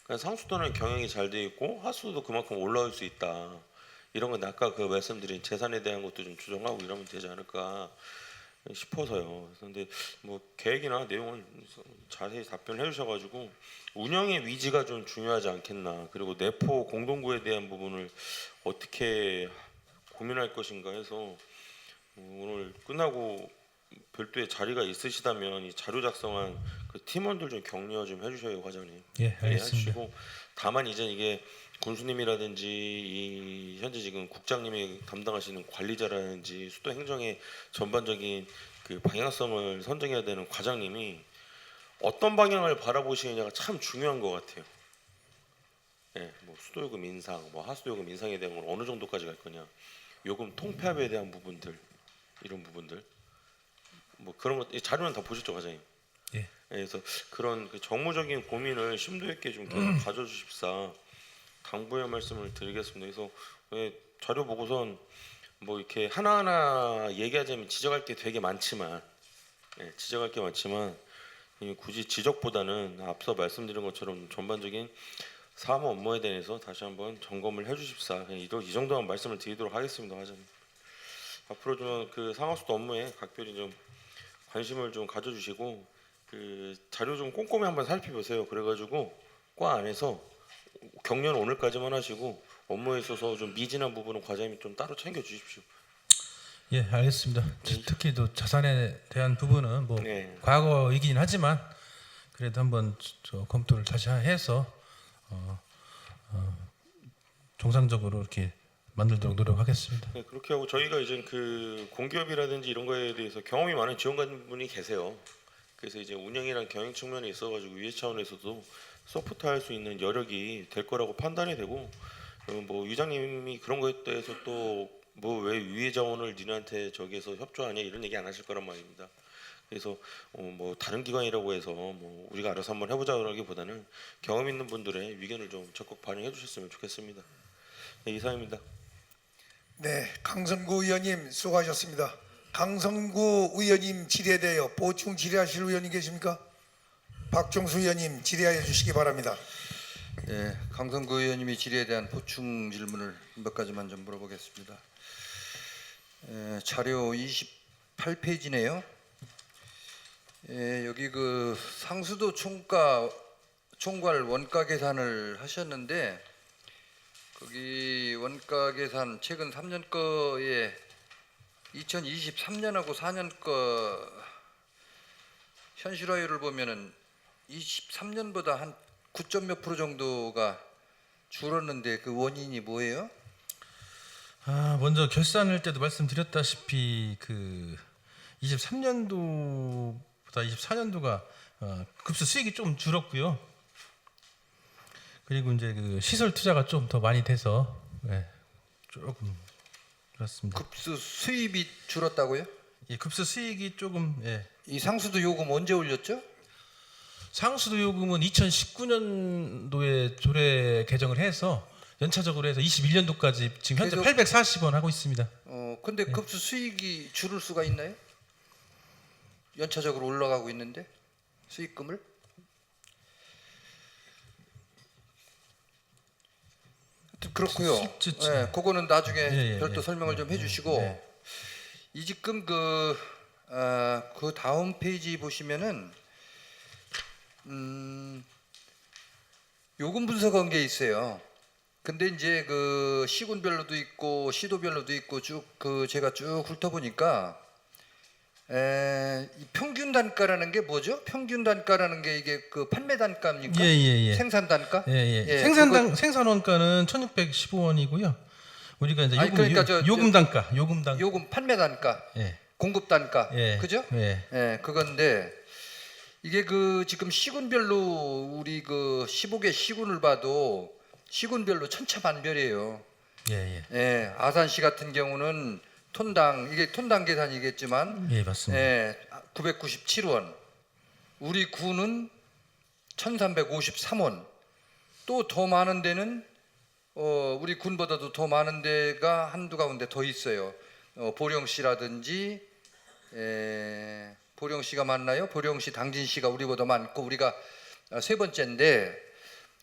그러니까 상수도는 경영이 잘 돼 있고 하수도도 그만큼 올라올 수 있다. 이런 건 아까 그 말씀드린 재산에 대한 것도 좀 조정하고 이러면 되지 않을까 싶어서요. 그런데 뭐 계획이나 내용을 자세히 답변해 주셔가지고 운영의 위지가 좀 중요하지 않겠나. 그리고 내포 공동구에 대한 부분을 어떻게 고민할 것인가 해서 오늘 끝나고 별도의 자리가 있으시다면 이 자료 작성한 그 팀원들 좀 격려 좀 해주셔요, 과장님.
예, 알겠습니다.
해주시고 다만 이제 이게 군수님이라든지 이 현재 지금 국장님이 담당하시는 관리자라든지 수도 행정의 전반적인 그 방향성을 선정해야 되는 과장님이 어떤 방향을 바라보시느냐가 참 중요한 것 같아요. 예, 뭐 수도요금 인상, 뭐 하수도요금 인상에 대한 건 어느 정도까지 갈 거냐, 요금 통폐합에 대한 부분들, 이런 부분들, 뭐 그런 것 자료는 다 보셨죠, 과장님?
예.
그래서 그런 그 정무적인 고민을 심도 있게 좀 계속 가져주십사 당부의 말씀을 드리겠습니다. 그래서 자료 보고선 뭐 이렇게 하나하나 얘기하자면 지적할 게 되게 많지만, 지적할 게 많지만 굳이 지적보다는 앞서 말씀드린 것처럼 전반적인 사무 업무에 대해서 다시 한번 점검을 해주십사. 이 정도만 말씀을 드리도록 하겠습니다, 과장님. 앞으로 좀 그 상하수도 업무에 각별히 좀 관심을 좀 가져주시고 그 자료 좀 꼼꼼히 한번 살펴보세요. 그래가지고 과 안에서 격려는 오늘까지만 하시고 업무에 있어서 좀 미진한 부분은 과장님이 좀 따로 챙겨 주십시오.
예, 알겠습니다. 특히 또 자산에 대한 부분은 뭐
네.
과거이긴 하지만 그래도 한번 저 검토를 다시 해서 정상적으로 이렇게 만들도록 노력하겠습니다.
네, 그렇게 하고 저희가 이제 그 공기업이라든지 이런 거에 대해서 경험이 많은 지원관분이 계세요. 그래서 이제 운영이랑 경영 측면에 있어가지고 위에 차원에서도 서포트할 수 있는 여력이 될 거라고 판단이 되고, 뭐 위장님이 그런 거에 대해서 또 뭐 왜 위에 자원을 니네한테 저기에서 협조하냐 이런 얘기 안 하실 거란 말입니다. 그래서 뭐 다른 기관이라고 해서 뭐 우리가 알아서 한번 해보자라기보다는 경험 있는 분들의 의견을 좀 적극 반영해 주셨으면 좋겠습니다. 네, 이상입니다.
네, 강선구 의원님 수고하셨습니다. 강선구 의원님 질의에 대하여 보충 질의하실 의원이 계십니까? 박종수 의원님 질의하여 주시기 바랍니다.
네, 강성구 의원님이 질의에 대한 보충 질문을 몇 가지만 좀 물어보겠습니다. 자료 28페이지네요. 여기 그 상수도 총괄 원가 계산을 하셨는데 거기 원가 계산 최근 3년 거에 2023년하고 4년 거 현실화율을 보면은 23년보다 한 9점 몇 프로 정도가 줄었는데 그 원인이 뭐예요?
먼저 결산할 때도 말씀드렸다시피 그 23년도보다 24년도가 급수 수익이 좀 줄었고요. 그리고 이제 그 시설 투자가 좀 더 많이 돼서 조금 그렇습니다.
급수 수입이 줄었다고요?
예, 급수 수익이 조금
이 상수도 요금 언제 올렸죠?
상수도 요금은 2019년도에 조례 개정을 해서 연차적으로 해서 21년도까지 지금 현재
계속-
840원 하고 있습니다.
근데 급수 수익이 줄을 수가 있나요? 연차적으로 올라가고 있는데 수익금을? 하여튼 그렇고요. 예, 그거는 나중에 별도 설명을 좀 해주시고 이 지금 그 다음 페이지 보시면은 요금 분석한 게 있어요. 근데 이제 그 시군별로도 있고 시도별로도 있고 쭉 그 제가 쭉 훑어보니까 이 평균 단가라는 게 뭐죠? 평균 단가라는 게 이게 그 판매 단가입니까?
예.
생산 단가? 예,
생산 원가는 1,615원이고요. 우리가 이제
아니, 그러니까
요금 단가.
요금 판매 단가,
예.
공급 단가,
예.
그죠?
예.
그건데 이게 그 지금 시군별로 우리 그 15개 시군을 봐도 시군별로 천차만별이에요.
예.
아산시 같은 경우는 톤당 이게 톤당 계산이겠지만
예, 맞습니다.
997원. 우리 구는 1,353원. 또 더 많은 데는 우리 군보다도 더 많은 데가 한두 가운데 더 있어요. 보령시라든지 보령시가 맞나요? 보령시, 당진시가 우리보다 많고 우리가 세 번째인데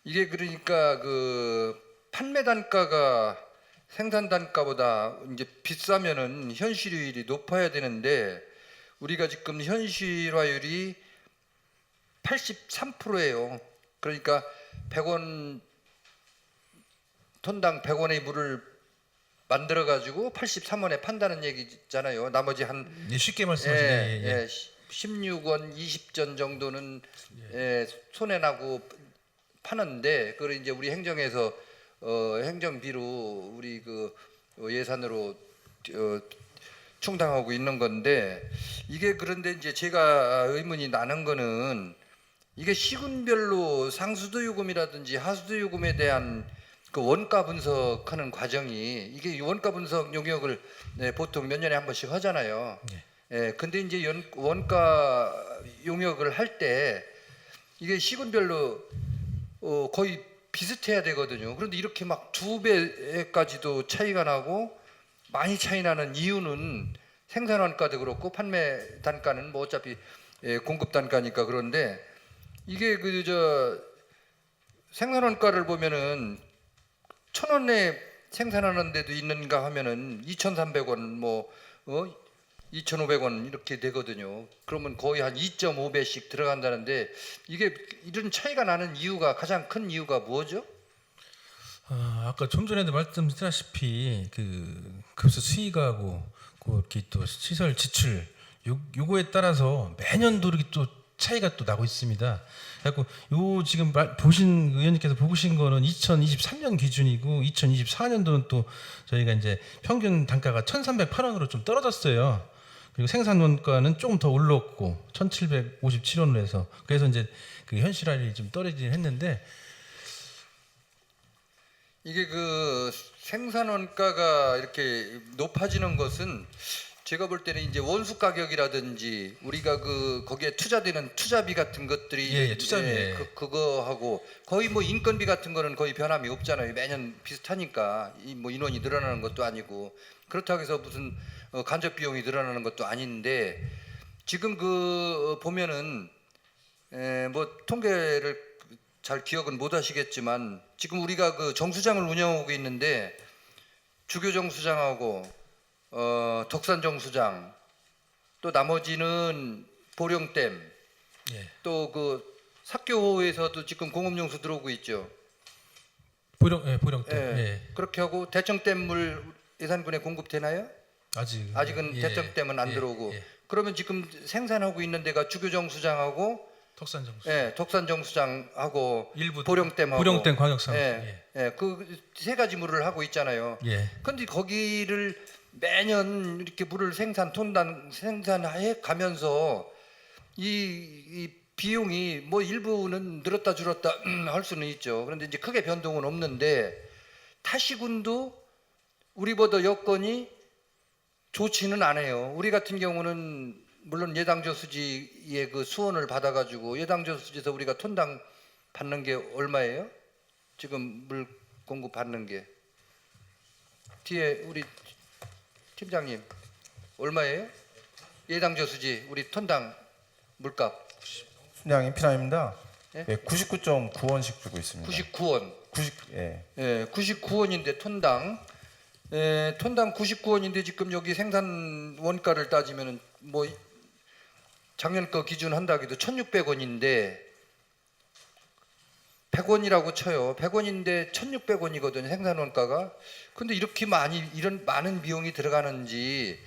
이게 그러니까 그 판매 단가가 생산 단가보다 이제 비싸면은 현실화율이 높아야 되는데 우리가 지금 현실화율이 83%예요. 그러니까 100원 톤당 100원의 물을 만들어 가지고 83원에 판다는 얘기잖아요. 나머지 한
예, 쉽게 말씀하시네.
16원 20전 정도는 손해 나고 파는데 그걸 이제 우리 행정에서 행정비로 우리 그 예산으로 충당하고 있는 건데 이게 그런데 이제 제가 의문이 나는 거는 이게 시군별로 상수도 요금이라든지 하수도 요금에 대한 그 원가 분석하는 과정이 이게 원가 분석 용역을 보통 몇 년에 한 번씩 하잖아요. 근데 이제 원가 용역을 할 때 이게 시군별로 거의 비슷해야 되거든요. 그런데 이렇게 막 2배까지도 차이가 나고 많이 차이 나는 이유는 생산 원가도 그렇고 판매 단가는 뭐 어차피 공급 단가니까 그런데 이게 그 저 생산 원가를 보면은 1,000원에 생산하는 데도 있는가 하면은 2,300원 뭐 2,500원 이렇게 되거든요. 그러면 거의 한 2.5배씩 들어간다는데 이게 이런 차이가 나는 이유가 가장 큰 이유가 뭐죠?
아까 좀 전에도 말씀드렸다시피 그 급수 수익하고 그 이렇게 또 시설 지출 요거에 따라서 매년도 이렇게 또 차이가 또 나고 있습니다. 그래갖고 요 지금 보신 의원님께서 보신 거는 2023년 기준이고 2024년도는 또 저희가 이제 평균 단가가 1,308원으로 좀 떨어졌어요. 그리고 생산 원가는 조금 더 올랐고 1,757원으로 해서 그래서 이제 그 현실화율이 좀 떨어지긴 했는데
이게 그 생산 원가가 이렇게 높아지는 것은 제가 볼 때는 이제 원수 가격이라든지 우리가 그 거기에 투자되는 투자비 같은 것들이
투자비.
그거하고 거의 뭐 인건비 같은 거는 거의 변함이 없잖아요. 매년 비슷하니까 뭐 인원이 늘어나는 것도 아니고 그렇다고 해서 무슨 간접 비용이 늘어나는 것도 아닌데 지금 그 보면은 뭐 통계를 잘 기억은 못 하시겠지만 지금 우리가 그 정수장을 운영하고 있는데 주교 정수장하고 덕산 정수장 또 나머지는 보령댐 또 그 삭교호에서도 지금 공업용수 들어오고 있죠.
보령댐
그렇게 하고 대청댐 물 예산군에 공급되나요? 아직은 대청댐은 안 들어오고 그러면 지금 생산하고 있는 데가 주교 정수장하고
덕산 정수.
덕산 정수장하고
일부
보령댐하고
광역상.
그 세 가지 물을 하고 있잖아요. 그런데 거기를 매년 이렇게 물을 생산해 가면서 이 비용이 뭐 일부는 늘었다 줄었다 할 수는 있죠. 그런데 이제 크게 변동은 없는데 타시군도 우리보다 여건이 좋지는 않아요. 우리 같은 경우는 물론 예당조 수지의 그 수원을 받아가지고 예당조 수지에서 우리가 톤당 받는 게 얼마예요? 지금 물 공급 받는 게 뒤에 우리 팀장님 얼마예요? 예당조 수지 우리 톤당 물값
순양 인피나입니다.
예?
네, 99.9원씩 주고 있습니다.
99원. 99원인데 톤당 톤당 99원인데 지금 여기 생산 원가를 따지면은 뭐 작년 거 기준 한다 해도 1,600원인데 100원이라고 쳐요. 100원인데 1,600원이거든요. 생산 원가가. 근데 이렇게 이런 많은 비용이 들어가는지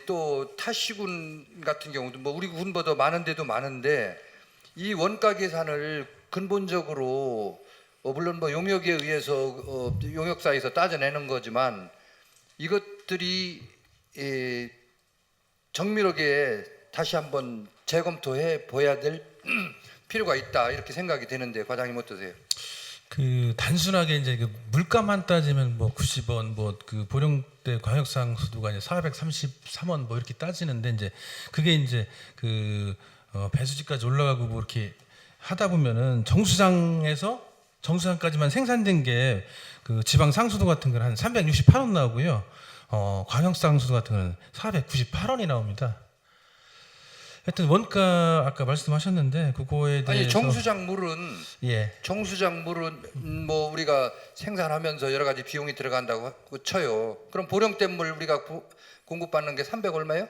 또 타시군 같은 경우도 뭐 우리 군보다 많은데도 많은데 이 원가 계산을 근본적으로 물론 뭐 용역에 의해서 용역사에서 따져내는 거지만 이것들이 정밀하게 다시 한번 재검토해 보야 될 필요가 있다 이렇게 생각이 되는데 과장님 어떠세요?
그 단순하게 이제 그 물가만 따지면 뭐 90원 뭐 그 보령대 광역상 수도가 이제 433원 뭐 이렇게 따지는데 이제 그게 이제 그 배수지까지 올라가고 뭐 이렇게 하다 보면은 정수장까지만 생산된 게 그 지방 상수도 같은 건 한 368원 나오고요. 광역상 수도 같은 건 498원이 나옵니다. 하여튼 원가 아까 말씀하셨는데 그거에 대해서
아니 정수장 물은
예.
뭐 우리가 생산하면서 여러 가지 비용이 들어간다고 쳐요. 그럼 보령댐 물 우리가 공급받는 게 300 얼마예요?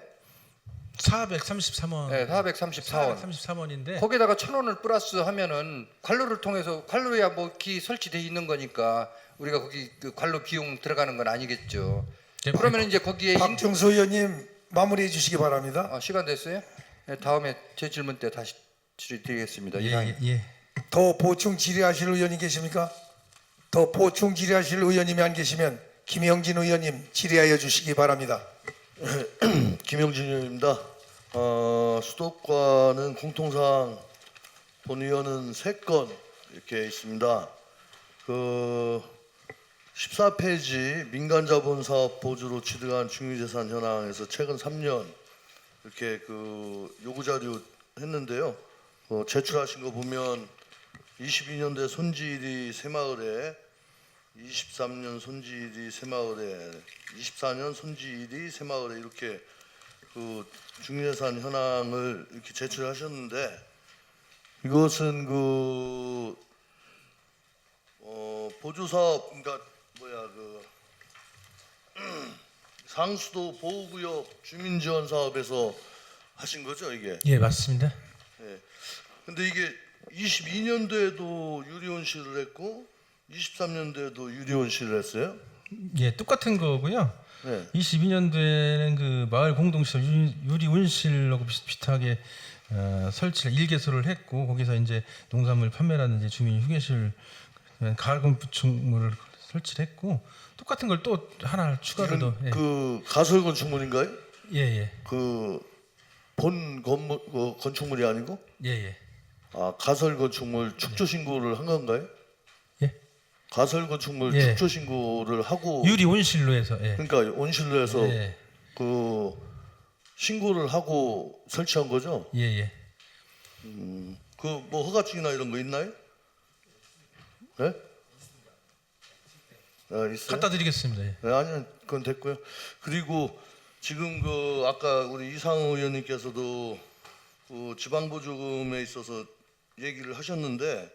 433원.
네, 434원.
433원인데
거기다가 1,000원을 플러스 하면은 관로를 통해서 관로야 뭐 기 설치돼 있는 거니까 우리가 거기 그 관로 비용 들어가는 건 아니겠죠. 그러면 이제 거기에
박정수 의원님 마무리해 주시기 바랍니다.
시간 됐어요? 네, 다음에 제 질문 때 다시 질의드리겠습니다.
예.
더 보충 질의하실 의원이 계십니까? 더 보충 질의하실 의원님이 안 계시면 김영진 의원님 질의하여 주시기 바랍니다.
김영진 의원입니다. 수도권은 공통상 본 의원은 3건 이렇게 있습니다. 그 14페이지 민간자본사업 보조로 취득한 중유재산 현황에서 최근 3년 이렇게 그 요구자료 했는데요. 제출하신 거 보면 22년대 손질이 새마을에 23년 손질이 새마을에 24년 손질이 새마을에 이렇게 그 중유재산 현황을 이렇게 제출하셨는데 이것은 그 보조사업 그러니까 상수도 보호구역 주민지원 사업에서 하신 거죠 이게?
예, 맞습니다.
예. 근데 이게 22년도에도 유리온실을 했고 23년도에도 유리온실을 했어요?
예, 똑같은 거고요.
네.
22년도에는 그 마을 공동시설 유리 온실하고 비슷하게 설치를 일개소를 했고 거기서 이제 농산물 판매라든지 주민 휴게실 가을 건축물을 설치를 했고 똑같은 걸 또 하나 추가로 더 예.
그 가설 건축물인가요?
예.
그 본 건물 건축물이 아니고?
예.
가설 건축물 축조 신고를 한 건가요?
예.
가설 건축물
예.
축조 신고를 하고
유리 온실로 해서 예.
그러니까 온실로 해서
예.
그 신고를 하고 설치한 거죠?
예.
그 뭐 허가증이나 이런 거 있나요? 네? 있어요?
갖다 드리겠습니다. 예.
네, 아니요, 그건 됐고요. 그리고 지금 그 아까 우리 이상우 의원님께서도 그 지방보조금에 있어서 얘기를 하셨는데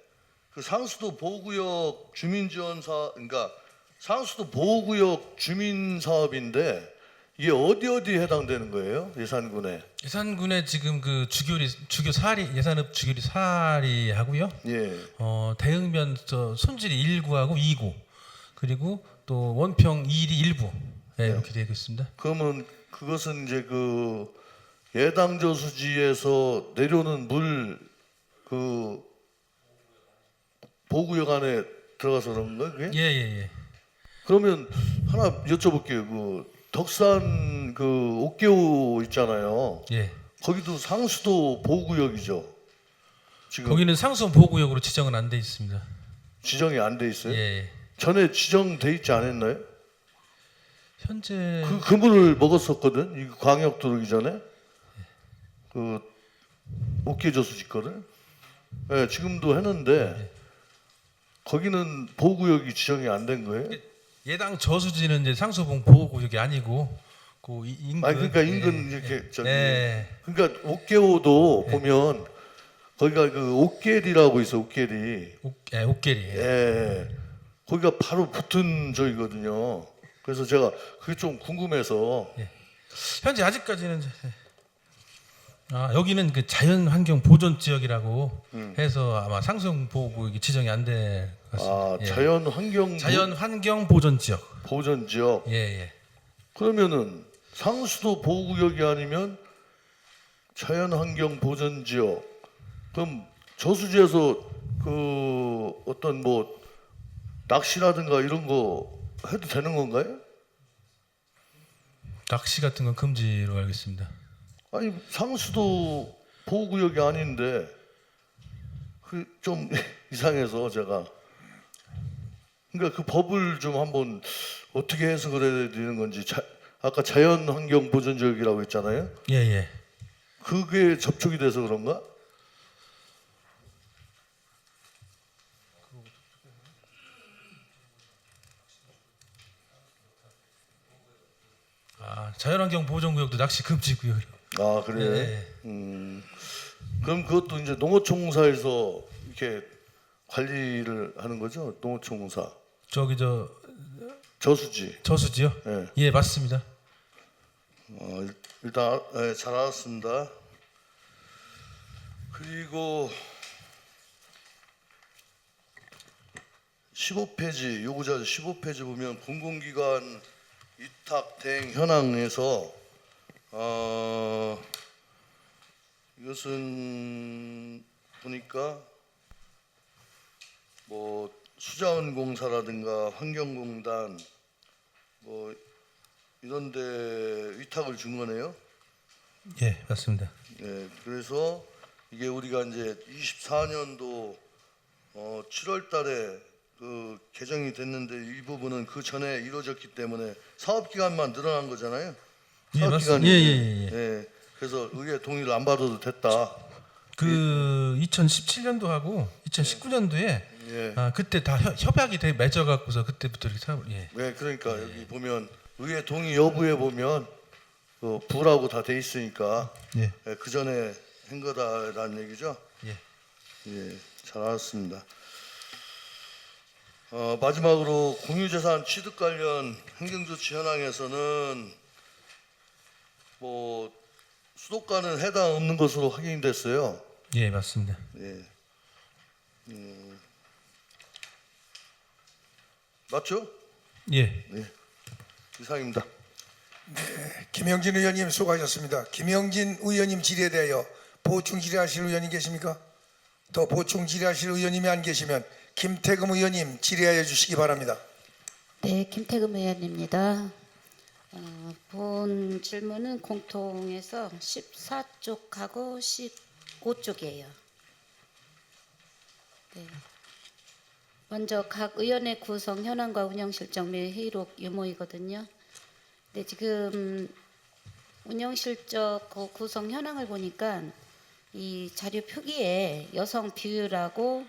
그 상수도 보호구역 주민지원사 그러니까 상수도 보호구역 주민사업인데 이게 어디 해당되는 거예요? 예산군에?
예산군에 지금 그 주교 사리 예산읍 주교리 사리 하고요.
예.
대응면 손질이 1구하고 2구 그리고 또 원평 2리 1부 이렇게 되어 있습니다.
그러면 그것은 이제 그 예당저수지에서 내려오는 물 그 보호구역 안에 들어가서 그런 거예요? 그게?
예.
그러면 하나 여쭤볼게요. 그 덕산 그 옥계호 있잖아요.
예.
거기도 상수도 보호구역이죠. 지금
거기는 상수원 보호구역으로 지정은 안 돼 있습니다.
지정이 안 돼 있어요.
예.
전에 지정돼 있지 않았나요?
현재
그 그물을 먹었었거든. 이 광역 들어오기 전에 그 옥계 저수지 거를. 예, 지금도 했는데 거기는 보호구역이 지정이 안 된 거예요.
예당 저수지는 이제 상수원 보호구역이 아니고 그 인근.
아니 그러니까
예.
인근 이렇게 저기.
예.
그러니까 옥계호도 보면 거기가 그 옥계리라고 있어. 옥계리.
옥계리.
예. 거기가 바로 붙은 저기거든요. 그래서 제가 그게 좀 궁금해서
현재 아직까지는 여기는 그 자연환경 보존 지역이라고 해서 아마 상수원 보호구역이 지정이 안 될 것 같습니다. 예. 자연환경 보존 지역.
보전 지역.
예.
그러면은 상수도 보호구역이 아니면 자연환경 보전 지역. 그럼 저수지에서 그 어떤 뭐 낚시라든가 이런 거 해도 되는 건가요?
낚시 같은 건 금지로 알고 있습니다.
아니 상수도 보호구역이 아닌데 그 좀 이상해서 제가 그러니까 그 법을 좀 한번 어떻게 해석을 해야 되는 건지 아까 자연환경 보전지역이라고 했잖아요.
예.
그게 접촉이 돼서 그런가?
자연환경 보존구역도 낚시 금지 구역.
아 그래요?
예.
그럼 그것도 이제 농어촌공사에서 이렇게 관리를 하는 거죠? 농어촌공사
저기
저수지.
저수지요?
예.
예, 맞습니다.
일단 잘 알았습니다. 그리고 15페이지 요구자 15페이지 보면 공공기관 위탁 대행 현황에서 이것은 보니까 뭐 수자원공사라든가 환경공단 뭐 이런데 위탁을 준 거네요.
예, 맞습니다.
네, 그래서 이게 우리가 이제 24년도 7월달에 그 개정이 됐는데 이 부분은 그 전에 이루어졌기 때문에 사업 기간만 늘어난 거잖아요.
예,
사업
맞습니다.
기간이.
예.
네, 그래서 의회 동의를 안 받아도 됐다.
그 2017년도하고 2019년도에
예.
그때 다 협약이 맺어 갖고서 그때부터 이렇게 사업을
네, 그러니까 여기 보면 의회 동의 여부에 보면 그 부라고 다 돼 있으니까
예.
그 전에 한 거다라는 얘기죠.
예.
예, 잘 알았습니다. 마지막으로 공유재산 취득 관련 행정조치 현황에서는 뭐 수도가는 해당 없는 것으로 확인됐어요.
예, 맞습니다.
예. 맞죠?
예.
이상입니다.
김영진 의원님 수고하셨습니다. 김영진 의원님 질의에 대하여 보충 질의하실 의원님 계십니까? 더 보충 질의하실 의원님이 안 계시면 김태금 의원님 질의하여 주시기 바랍니다.
네, 김태금 의원입니다. 본 질문은 공통해서 14쪽하고 15쪽이에요. 네. 먼저 각 의원의 구성 현황과 운영 실정 및 회의록 유무이거든요. 네, 지금 운영 실적 구성 현황을 보니까 이 자료 표기에 여성 비율하고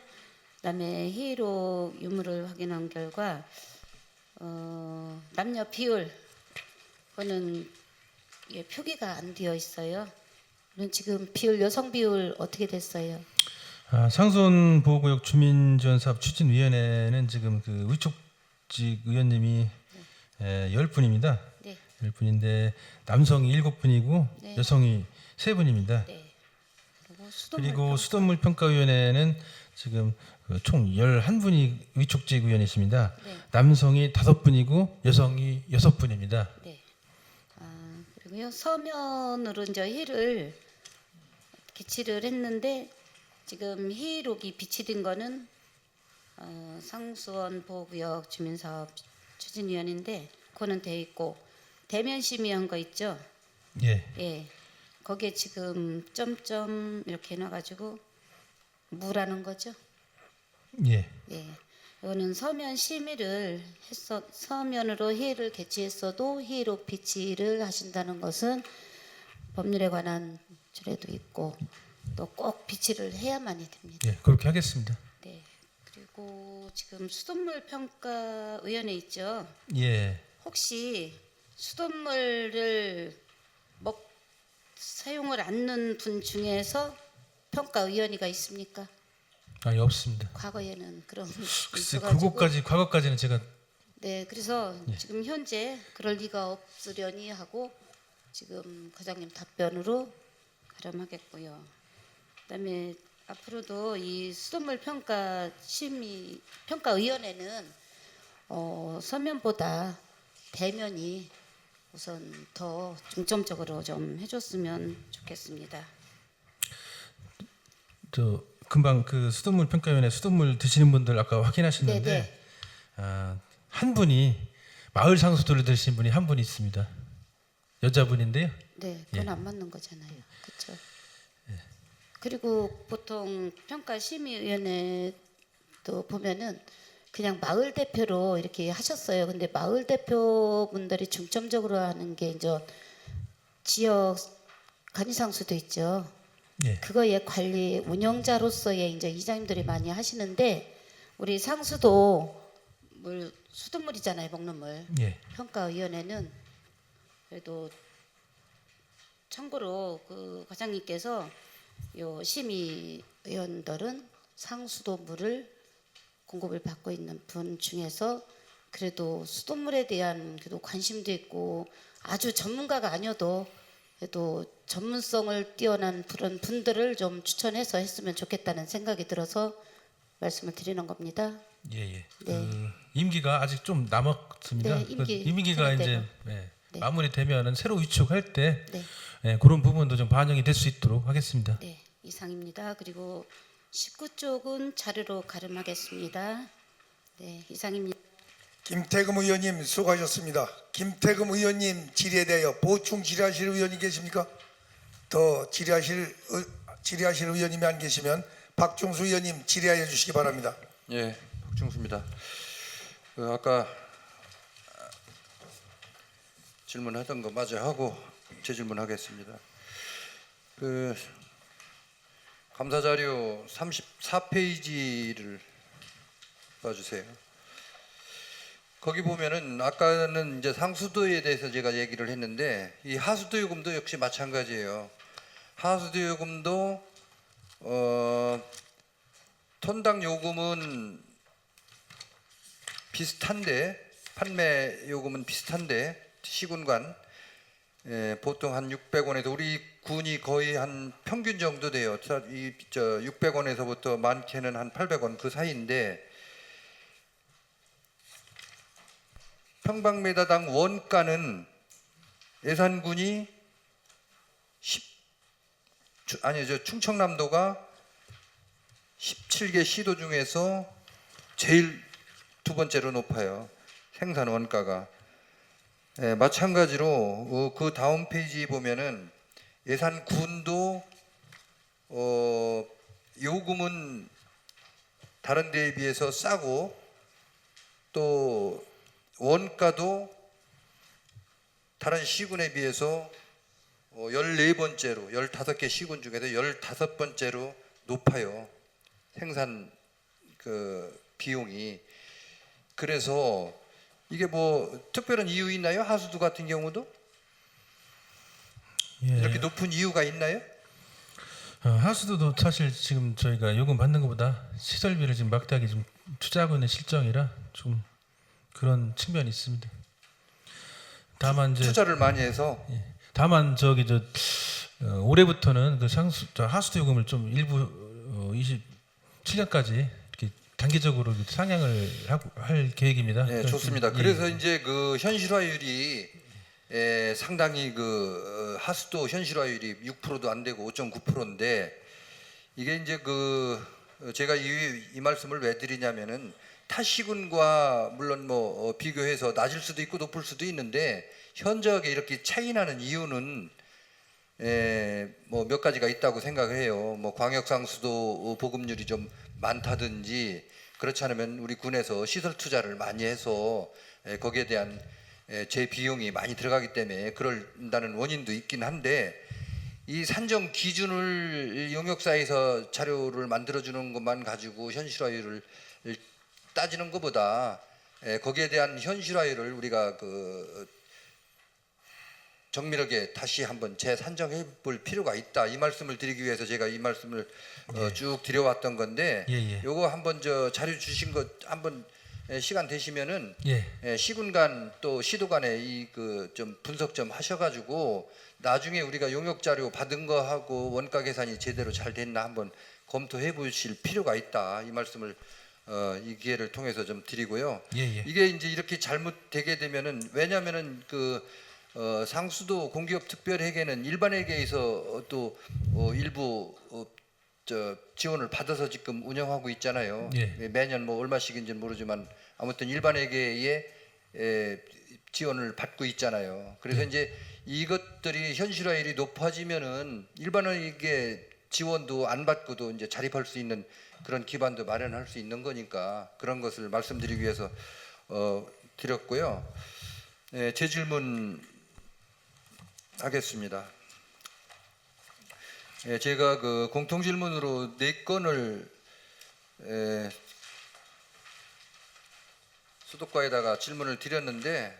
그다음에 회의록 유무를 확인한 결과 남녀 비율 그거는 표기가 안 되어 있어요. 그럼 지금 비율 여성 비율 어떻게 됐어요?
상수원 보호구역 주민지원사업 추진위원회는 지금 그 위촉직 의원님이 10분입니다.
네.
10분인데 남성이 7분이고
네.
여성이 3분입니다.
네.
그리고 수돗물평가위원회는 지금 총 11분이 위촉직 의원이십니다.
네.
남성이 5분이고 여성이 6분입니다.
네. 그리고요 서면으로 이제 회의를 기치를 했는데 지금 회의록이 비치된 거는 상수원 보호구역 주민사업 추진위원회인데 그거는 돼 있고 대면 심의한 거 있죠?
예.
예. 거기에 지금 점점 이렇게 해놔가지고 무라는 거죠.
예.
예. 이거는 서면 심의를 했어 서면으로 회의를 개최했어도 회의록 비치를 하신다는 것은 법률에 관한 줄에도 있고 또 꼭 비치를 해야만이 됩니다.
예. 그렇게 하겠습니다.
네. 그리고 지금 수돗물 평가 위원회 있죠.
예.
혹시 수돗물을 사용을 않는 분 중에서 평가위원회가 있습니까?
아니 없습니다.
과거에는 그런
글쎄
있어가지고.
과거까지는 제가
네, 그래서
예.
지금 현재 그럴 리가 없으려니 하고 지금 과장님 답변으로 가름하겠고요. 그다음에 앞으로도 이 수돗물 평가위원회는 서면보다 대면이 우선 더 중점적으로 좀 해줬으면 좋겠습니다.
저 금방 그 수돗물 평가위원회 수돗물 드시는 분들 아까 확인하셨는데
네네.
한 분이 마을 상수도를 드신 분이 한 분 있습니다. 여자분인데요.
네, 그건
예.
안 맞는 거잖아요. 그렇죠. 그리고 보통 평가심의위원회도 보면은 그냥 마을 대표로 이렇게 하셨어요. 근데 마을 대표분들이 중점적으로 하는 게 이제 지역 간이상수도 있죠.
예.
그거의 관리 운영자로서의 이제 이장님들이 많이 하시는데 우리 상수도 수돗물이잖아요, 먹는 물.
예.
평가위원회는 그래도 참고로 그 과장님께서 요 심의위원들은 상수도 물을 공급을 받고 있는 분 중에서 그래도 수돗물에 대한 그래도 관심도 있고 아주 전문가가 아니어도 그래도 전문성을 뛰어난 그런 분들을 좀 추천해서 했으면 좋겠다는 생각이 들어서 말씀을 드리는 겁니다.
예, 예.
네.
그 임기가 아직 좀 남았습니다.
네,
임기가
생일
이제
때로.
예,
네.
마무리되면은 새로 위촉할 때
네.
예, 그런 부분도 좀 반영이 될 수 있도록 하겠습니다.
네, 이상입니다. 그리고 19쪽은 자료로 가름하겠습니다. 네, 이상입니다.
김태금 의원님 수고하셨습니다. 김태금 의원님 질의에 대하여 보충 질의하실 의원이 계십니까? 더 질의하실 의원님이 안 계시면 박중수 의원님 질의하여 주시기 바랍니다.
예, 박중수입니다. 아까 질문하던 거 마저 하고 재질문하겠습니다. 감사자료 34페이지를 봐주세요. 거기 보면은 아까는 이제 상수도에 대해서 제가 얘기를 했는데 이 하수도 요금도 역시 마찬가지예요. 하수도 요금도 톤당 요금은 비슷한데 판매 요금은 비슷한데 시군간 보통 한 600원에서 우리 군이 거의 한 평균 정도 돼요. 600원에서부터 많게는 한 800원 그 사이인데 평방미터당 원가는 예산군이 충청남도가 17개 시도 중에서 제일 두 번째로 높아요. 생산 원가가. 마찬가지로 그 다음 페이지 보면은 예산군도 요금은 다른 데에 비해서 싸고 또 원가도 다른 시군에 비해서 14번째로 15개 시군 중에서 15번째로 높아요. 생산 그 비용이. 그래서 이게 뭐 특별한 이유 있나요? 하수도 같은 경우도
예.
이렇게 높은 이유가 있나요?
하수도도 사실 지금 저희가 요금 받는 것보다 시설비를 지금 막대하게 좀 투자하고 있는 실정이라 좀 그런 측면이 있습니다. 다만 이제
투자를 많이 해서
다만 올해부터는 그 하수도 요금을 좀 일부 27년까지 이렇게 단계적으로 상향을 할 계획입니다.
네, 좋습니다. 그래서 이제 그 현실화율이 상당히 그 하수도 현실화율이 6%도 안 되고 5.9%인데 이게 이제 제가 이 말씀을 왜 드리냐면은 타 시군과 물론 뭐 비교해서 낮을 수도 있고 높을 수도 있는데 현저하게 이렇게 차이 나는 이유는 뭐 몇 가지가 있다고 생각해요. 뭐 광역상수도 보급률이 좀 많다든지 그렇지 않으면 우리 군에서 시설 투자를 많이 해서 거기에 대한 제 비용이 많이 들어가기 때문에 그런다는 원인도 있긴 한데 이 산정 기준을 용역사에서 자료를 만들어주는 것만 가지고 현실화율을 따지는 것보다 거기에 대한 현실화율을 우리가 그 정밀하게 다시 한번 재산정해 볼 필요가 있다. 이 말씀을 드리기 위해서 제가 이 말씀을 쭉 드려왔던 건데 요거 한번 저 자료 주신 것 한번 시간 되시면은 시군 간 또 시도 간에 이 그 좀 분석 좀 하셔가지고 나중에 우리가 용역 자료 받은 거 하고 원가 계산이 제대로 잘 됐나 한번 검토해 보실 필요가 있다. 이 말씀을 이 기회를 통해서 좀 드리고요. 이게 이제 이렇게 잘못되게 되면은 왜냐하면은 그 상수도 공기업 특별회계는 일반회계에서 또 일부 저 지원을 받아서 지금 운영하고 있잖아요. 매년 뭐 얼마씩인지는 모르지만 아무튼 일반회계에 지원을 받고 있잖아요. 그래서 이제 이것들이 현실화율이 높아지면은 일반회계 지원도 안 받고도 이제 자립할 수 있는 그런 기반도 마련할 수 있는 거니까 그런 것을 말씀드리기 위해서 드렸고요. 제 질문 하겠습니다. 제가 그 공통 질문으로 4건을 수도과에다가 질문을 드렸는데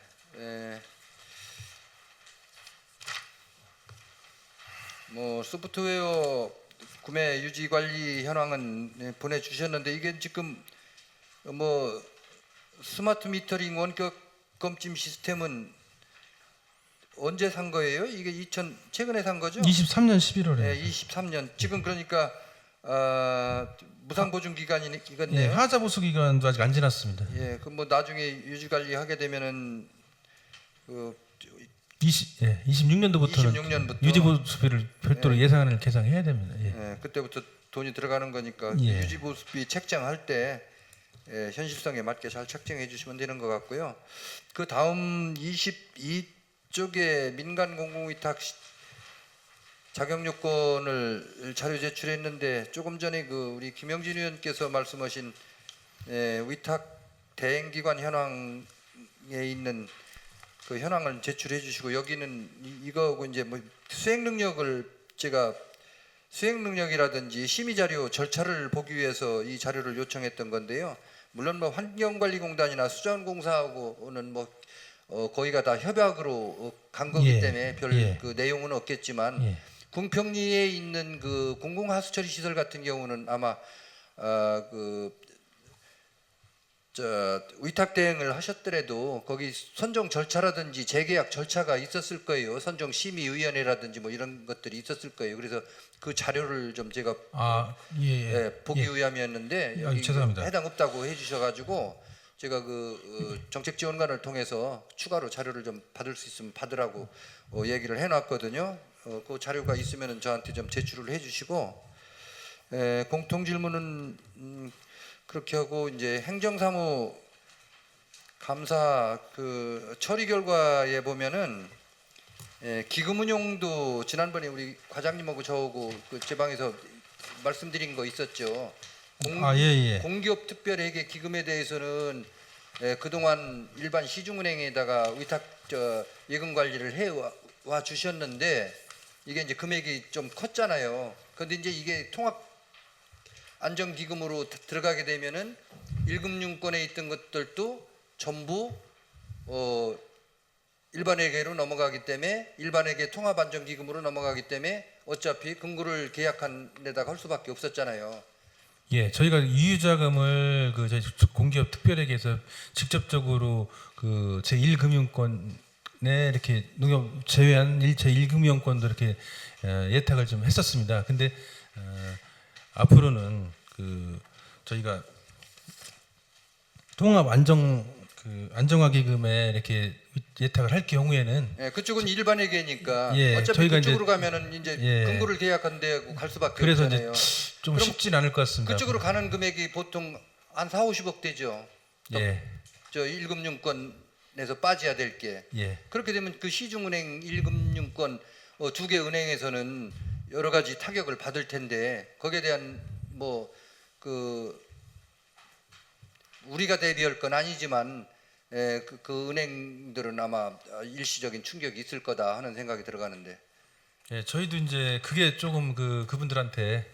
뭐 소프트웨어 구매 유지 관리 현황은 보내주셨는데 이게 지금 뭐 스마트 미터링 원격 검침 시스템은 언제 산 거예요? 이게 최근에 산 거죠?
23년 11월에.
네, 23년. 지금 그러니까 무상 보증 기간이겠네요.
예, 하자 보수 기간도 아직 안 지났습니다.
예, 그럼 뭐 나중에 유지 관리 하게 되면은 그
26년도부터는
26년부터
유지 보수비를 별도로 예산을 계산해야 됩니다.
예, 그때부터 돈이 들어가는 거니까
예.
유지 보수비 책정할 때 현실성에 맞게 잘 책정해 주시면 되는 것 같고요. 그 다음 22쪽에 민간 공공위탁 자격 요건을 자료 제출했는데 조금 전에 그 우리 김영진 의원께서 말씀하신 위탁 대행기관 현황에 있는 그 현황을 제출해 주시고 여기는 이거하고 이제 뭐 수행 능력을 제가 수행 능력이라든지 심의 자료 절차를 보기 위해서 이 자료를 요청했던 건데요. 물론 뭐 환경관리공단이나 수자원공사하고는 뭐 거기가 다 협약으로 간 거기 때문에 별 그 내용은 없겠지만 궁평리에 있는 그 공공하수처리 시설 같은 경우는 아마 위탁 대행을 하셨더라도 거기 선정 절차라든지 재계약 절차가 있었을 거예요. 선정 심의위원회라든지 뭐 이런 것들이 있었을 거예요. 그래서 그 자료를 좀 제가 보기 위함이었는데 여기
죄송합니다.
해당 없다고 해주셔가지고 제가 그 정책지원관을 통해서 추가로 자료를 좀 받을 수 있으면 받으라고 얘기를 해놨거든요. 그 자료가 있으면은 저한테 좀 제출을 해주시고 공통 질문은 그렇게 하고 이제 행정사무 감사 그 처리 결과에 보면은 기금 운용도 지난번에 우리 과장님하고 저하고 그 제 방에서 말씀드린 거 있었죠. 공기업 특별회계 기금에 대해서는 그동안 일반 시중은행에다가 위탁 예금 관리를 해와 주셨는데 이게 이제 금액이 좀 컸잖아요. 그런데 이제 이게 통합 안정기금으로 들어가게 되면은 1금융권에 있던 것들도 전부 일반회계로 넘어가기 때문에 일반회계 통합안정기금으로 넘어가기 때문에 어차피 금고를 계약한 데다가 할 수밖에 없었잖아요.
예, 저희가 유유자금을 그 저희 공기업 특별회계에서 직접적으로 그 제1금융권에 이렇게 농협 제외한 제1금융권도 이렇게 예탁을 좀 했었습니다. 근데 앞으로는 그 저희가 통합 안정화기금에 이렇게 예탁을 할 경우에는
그쪽은 일반회계니까 어차피
저희가
그쪽으로 가면은 이제 금고를 계약한 데고 갈 수밖에
그래서
없잖아요.
이제 좀 쉽진 않을 것 같습니다.
그쪽으로 가는 금액이 보통 한 4, 50억 되죠. 저 1금융권에서 빠져야 될 게
예.
그렇게 되면 그 시중은행 1금융권 두 개 은행에서는 여러 가지 타격을 받을 텐데 거기에 대한 뭐 그 우리가 대비할 건 아니지만 그 은행들은 아마 일시적인 충격이 있을 거다 하는 생각이 들어가는데.
예, 저희도 이제 그게 조금 그분들한테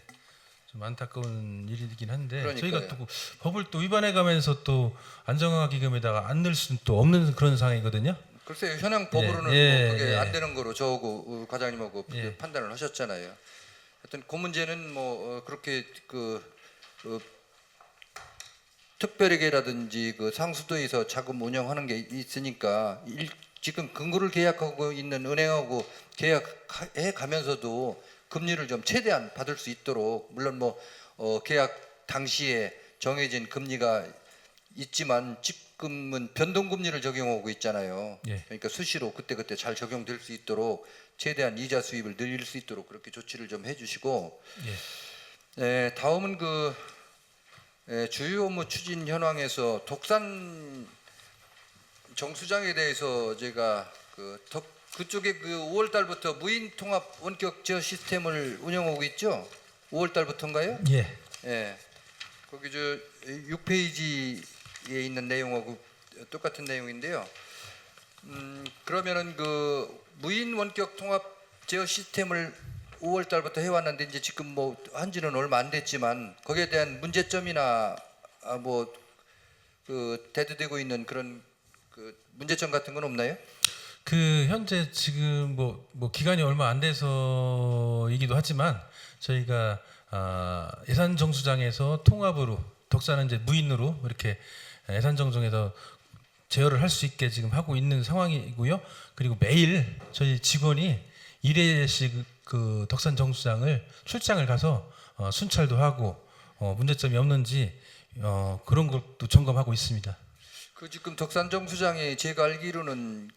좀 안타까운 일이긴 한데
그러니까요.
저희가 또 법을 또 위반해 가면서 또 안정화기금에다가 안 넣을 수는 또 없는 그런 상황이거든요.
글쎄요, 현행 법으로는
예,
뭐 그게
예.
안 되는 거로 저하고 과장님하고
예.
판단을 하셨잖아요. 하여튼 그 문제는 뭐 그렇게 특별회계라든지 그 상수도에서 자금 운영하는 게 있으니까 지금 근거를 계약하고 있는 은행하고 계약해 가면서도 금리를 좀 최대한 받을 수 있도록 물론 뭐 계약 당시에 정해진 금리가 있지만 지금은 변동금리를 적용하고 있잖아요.
예.
그러니까 수시로 그때그때 잘 적용될 수 있도록 최대한 이자 수입을 늘릴 수 있도록 그렇게 조치를 좀 해주시고
예.
다음은 주요 업무 추진 현황에서 독산 정수장에 대해서 제가 그쪽에 5월 달부터 무인 통합 원격 제어 시스템을 운영하고 있죠. 5월 달부터인가요?
예.
예. 거기 6페이지에 있는 내용하고 똑같은 내용인데요. 그러면은 무인 원격 통합 제어 시스템을 5월 달부터 해왔는데 이제 지금 뭐 한지는 얼마 안 됐지만 거기에 대한 문제점이나 대두되고 있는 그런 문제점 같은 건 없나요?
현재 지금 뭐 기간이 얼마 안 돼서이기도 하지만 저희가 예산 정수장에서 통합으로 독사는 이제 무인으로 이렇게 예산 정수장에서 제어를 할 수 있게 지금 하고 있는 상황이고요. 그리고 매일 저희 직원이 1회씩 그 덕산 정수장을 출장을 가서 순찰도 하고 문제점이 없는지 그런 것도 점검하고 있습니다.
지금 덕산 정수장이 제가 알기로는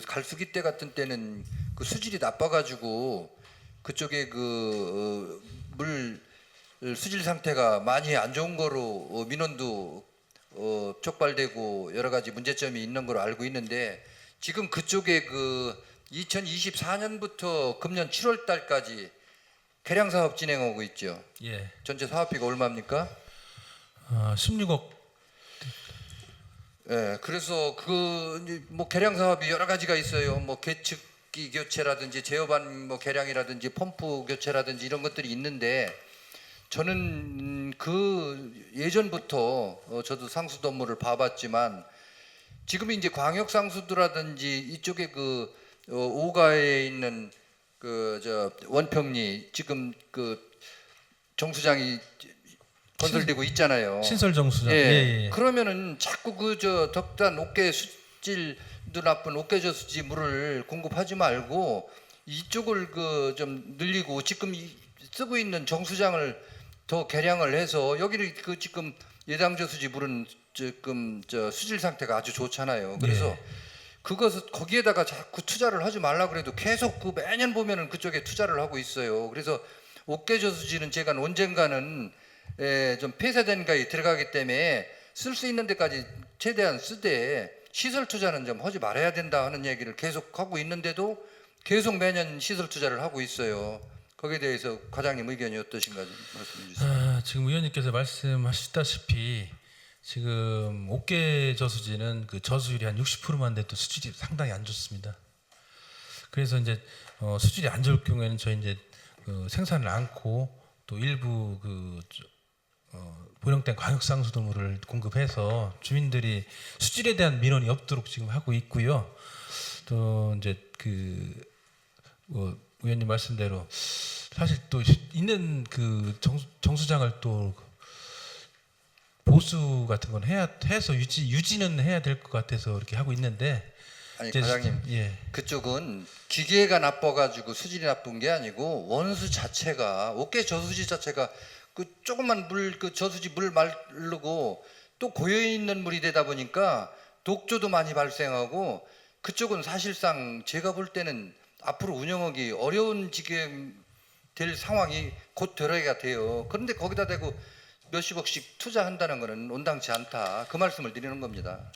갈수기 때 같은 때는 수질이 나빠가지고 그쪽에 물 수질 상태가 많이 안 좋은 거로 민원도 촉발되고 여러 가지 문제점이 있는 걸로 알고 있는데 지금 그쪽에 2024년부터 금년 7월 달까지 개량 사업 진행하고 있죠.
예.
전체 사업비가 얼마입니까?
16억.
예. 그래서 뭐 개량 사업이 여러 가지가 있어요. 뭐 계측기 교체라든지 제어반 개량이라든지 펌프 교체라든지 이런 것들이 있는데 저는 예전부터 저도 상수도 업무를 봐봤지만 지금 이제 광역 상수도라든지 이쪽에 5가에 있는 원평리 지금 정수장이 건설되고 있잖아요.
신설 정수장.
예.
예.
그러면은 자꾸 덕산 옥계 수질도 나쁜 옥계 저수지 물을 공급하지 말고 이쪽을 좀 늘리고 지금 쓰고 있는 정수장을 더 개량을 해서 여기를 지금 예당 저수지 물은 지금 수질 상태가 아주 좋잖아요. 그래서
예.
그것을 거기에다가 자꾸 투자를 하지 말라 그래도 계속 매년 보면은 그쪽에 투자를 하고 있어요. 그래서 옥계 저수지는 제가 언젠가는 좀 폐쇄된 가에 들어가기 때문에 쓸 수 있는 데까지 최대한 쓰되 시설 투자는 좀 하지 말아야 된다 하는 얘기를 계속 하고 있는데도 계속 매년 시설 투자를 하고 있어요. 거기에 대해서 과장님 의견이 어떠신가 좀 말씀해 주세요.
지금 의원님께서 말씀하셨다시피 지금 옥계 저수지는 저수율이 한 60%만 돼도 수질이 상당히 안 좋습니다. 그래서 이제 수질이 안 좋을 경우에는 저희 이제 생산을 않고 또 일부 보령댐 광역상수도물을 공급해서 주민들이 수질에 대한 민원이 없도록 지금 하고 있고요. 또 이제 의원님 말씀대로 사실 또 있는 정수장을 또 보수 같은 건 해서 유지는 해야 될 것 같아서 이렇게 하고 있는데
아니 과장님
예.
그쪽은 기계가 나빠가지고 수질이 나쁜 게 아니고 원수 자체가 옥계 저수지 자체가 조금만 저수지 물 마르고 또 고여있는 물이 되다 보니까 독조도 많이 발생하고 그쪽은 사실상 제가 볼 때는 앞으로 운영하기 어려운 지경 될 상황이 곧 들어야 돼요. 그런데 거기다 대고 몇십억씩 투자한다는 것은 온당치 않다. 그 말씀을 드리는 겁니다.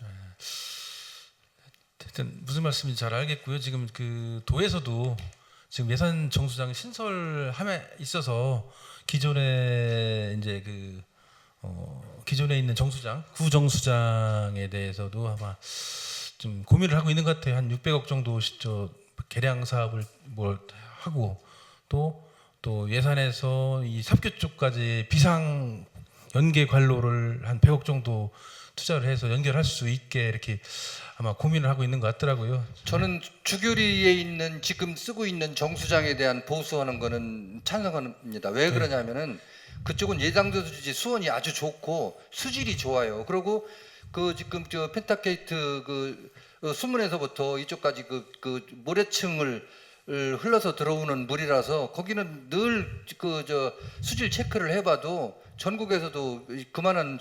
하여튼 무슨 말씀인지 잘 알겠고요. 지금 그 도에서도 지금 예산 정수장 신설함에 있어서 기존에 이제 기존에 있는 정수장, 구정수장에 대해서도 아마 좀 고민을 하고 있는 것 같아요. 한 600억 정도 개량 사업을 뭘 하고 또 예산에서 이 삽교 쪽까지 비상 연계 관로를 한 100억 정도 투자를 해서 연결할 수 있게 이렇게 아마 고민을 하고 있는 것 같더라고요.
저는 주교리에 있는 지금 쓰고 있는 정수장에 대한 보수하는 거는 찬성합니다. 왜 그러냐면은 그쪽은 예상도주지 수원이 아주 좋고 수질이 좋아요. 그리고 그 지금 저 펜타케이트 수문에서부터 이쪽까지 그 모래층을 흘러서 들어오는 물이라서 거기는 늘 수질 체크를 해봐도 전국에서도 그만한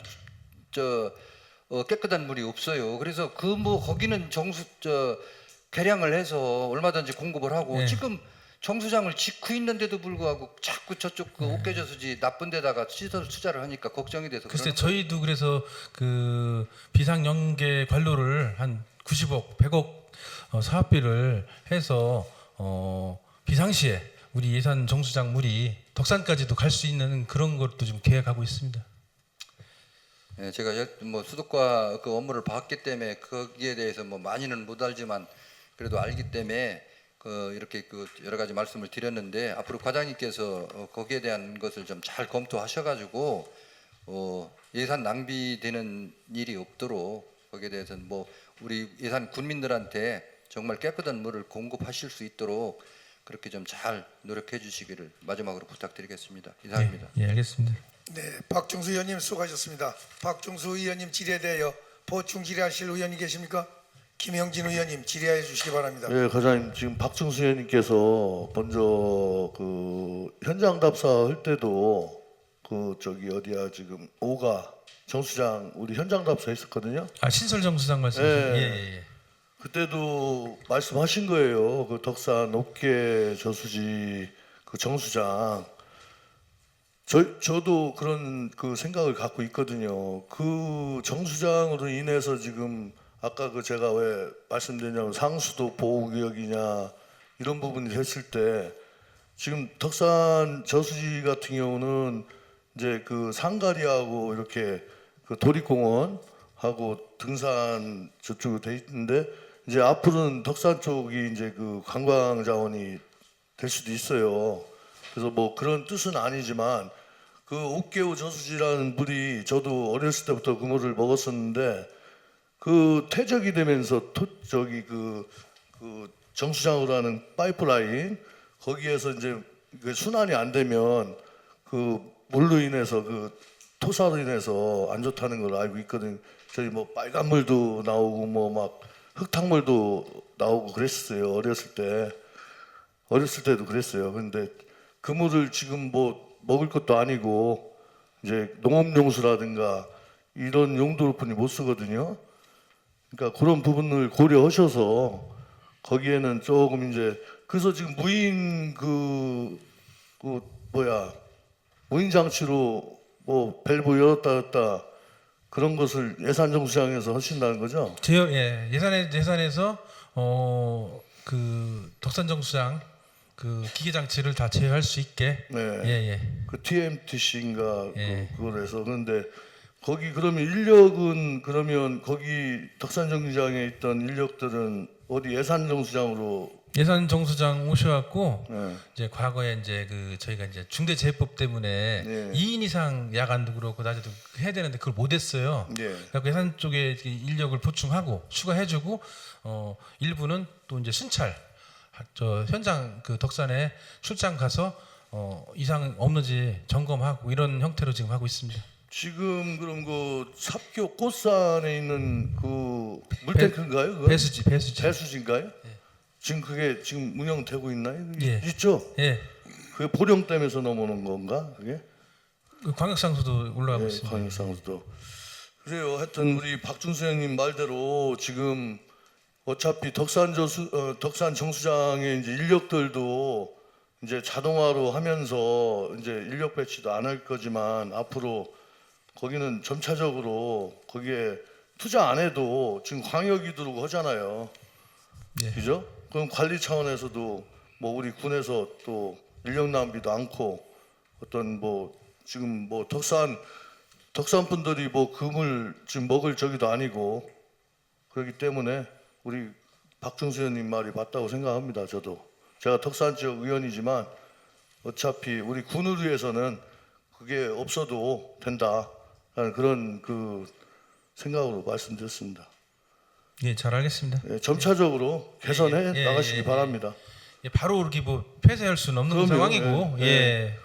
깨끗한 물이 없어요. 그래서 거기는 개량을 해서 얼마든지 공급을 하고
네.
지금 정수장을 짓고 있는데도 불구하고 자꾸 저쪽 옥계저수지 나쁜 데다가 시설 투자를 하니까 걱정이 돼서.
글쎄
그러는
저희도 그래서 그 비상 연계 관로를 한 90억, 100억 사업비를 해서 비상시에 우리 예산 정수장 물이 덕산까지도 갈 수 있는 그런 것도 좀 계획하고 있습니다.
예, 제가 수도과 그 업무를 봤기 때문에 거기에 대해서 많이는 못 알지만 그래도 알기 때문에 이렇게 여러 가지 말씀을 드렸는데 앞으로 과장님께서 거기에 대한 것을 좀 잘 검토하셔가지고 예산 낭비되는 일이 없도록 거기에 대해서는 우리 예산 군민들한테 정말 깨끗한 물을 공급하실 수 있도록 그렇게 좀 잘 노력해 주시기를 마지막으로 부탁드리겠습니다. 이상입니다.
예, 알겠습니다.
네, 박중수 의원님 수고하셨습니다. 박중수 의원님 질의에 대하여 보충 질의하실 의원이 계십니까? 김영진 의원님 질의해 주시기 바랍니다.
예, 과장님 지금 박충수 의원님께서 먼저 그 현장 답사할 때도 지금 5가 정수장 우리 현장 답사했었거든요.
아 신설 정수장 말씀이시죠?
예.
예.
그때도 말씀하신 거예요. 그 덕산 옥계 저수지 그 정수장. 저도 그런 그 생각을 갖고 있거든요. 그 정수장으로 인해서 지금 아까 제가 왜 말씀드렸냐면 상수도 보호구역이냐 이런 부분이 됐을 때 지금 덕산 저수지 같은 경우는 이제 그 상가리하고 이렇게 그 도립공원하고 등산 저쪽으로 돼 있는데 이제 앞으로는 덕산 쪽이 이제 그 관광 자원이 될 수도 있어요. 그래서 그런 뜻은 아니지만 그 옥계호 저수지라는 물이 저도 어렸을 때부터 그 물을 먹었었는데 그 퇴적이 되면서 그 정수장으로 하는 파이프라인 거기에서 이제 순환이 안 되면 그 물로 인해서 그 토사로 인해서 안 좋다는 걸 알고 있거든요. 저희 빨간 물도 나오고 막 흙탕물도 나오고 그랬어요. 어렸을 때도 그랬어요. 근데 그 물을 지금 먹을 것도 아니고 이제 농업용수라든가 이런 용도로뿐이 못 쓰거든요. 그러니까 그런 부분을 고려하셔서 거기에는 조금 이제 그래서 지금 무인 장치로 밸브 열었다 닫다 그런 것을 예산 정수장에서 하신다는 거죠?
예산에서 그 덕산 정수장 그 기계 장치를 다 제어할 수 있게.
네. 그 TMTC인가 그걸 해서 그런데 거기 그러면 인력은 그러면 거기 덕산 정수장에 있던 인력들은 어디 예산 정수장으로
예산 정수장 오셔갖고
네.
이제 과거에 이제 저희가 이제 중대재해법 때문에
네.
2인 이상 야간도 그렇고 낮에도 해야 되는데 그걸 못했어요.
네.
그래서 예산 쪽에 인력을 보충하고 추가해주고 일부는 또 이제 순찰 현장 그 덕산에 출장 가서 이상 없는지 점검하고 이런 형태로 지금 하고 있습니다.
지금 그럼 그 삽교 꽃산에 있는 그 물탱크인가요? 그거? 배수지인가요? 지금 그게 지금 운영되고 있나요?
예.
있죠?
예.
그게 보령댐에서 넘어오는 건가? 그게?
그 광역상수도 올라가고
예,
있습니다.
광역상수도. 그래요. 하여튼 우리 박준수 형님 말대로 지금 어차피 덕산 정수장의 이제 인력들도 이제 자동화로 하면서 이제 인력 배치도 안 할 거지만 앞으로 거기는 점차적으로 거기에 투자 안 해도 지금 광역이 들어오고 하잖아요.
예.
그죠? 그럼 관리 차원에서도 뭐 우리 군에서 또 인력 낭비도 않고 어떤 뭐 지금 뭐 덕산 분들이 뭐 금을 지금 먹을 적이도 아니고 그렇기 때문에 우리 박중수 의원님 말이 맞다고 생각합니다. 저도 제가 덕산 지역 의원이지만 어차피 우리 군을 위해서는 그게 없어도 된다라는 그런 그 생각으로 말씀드렸습니다.
예, 잘 알겠습니다.
예, 점차적으로 개선해
예, 예,
나가시기
예,
바랍니다.
예, 바로 이렇게 뭐 폐쇄할 수는 없는
그럼요.
상황이고,
예,
예,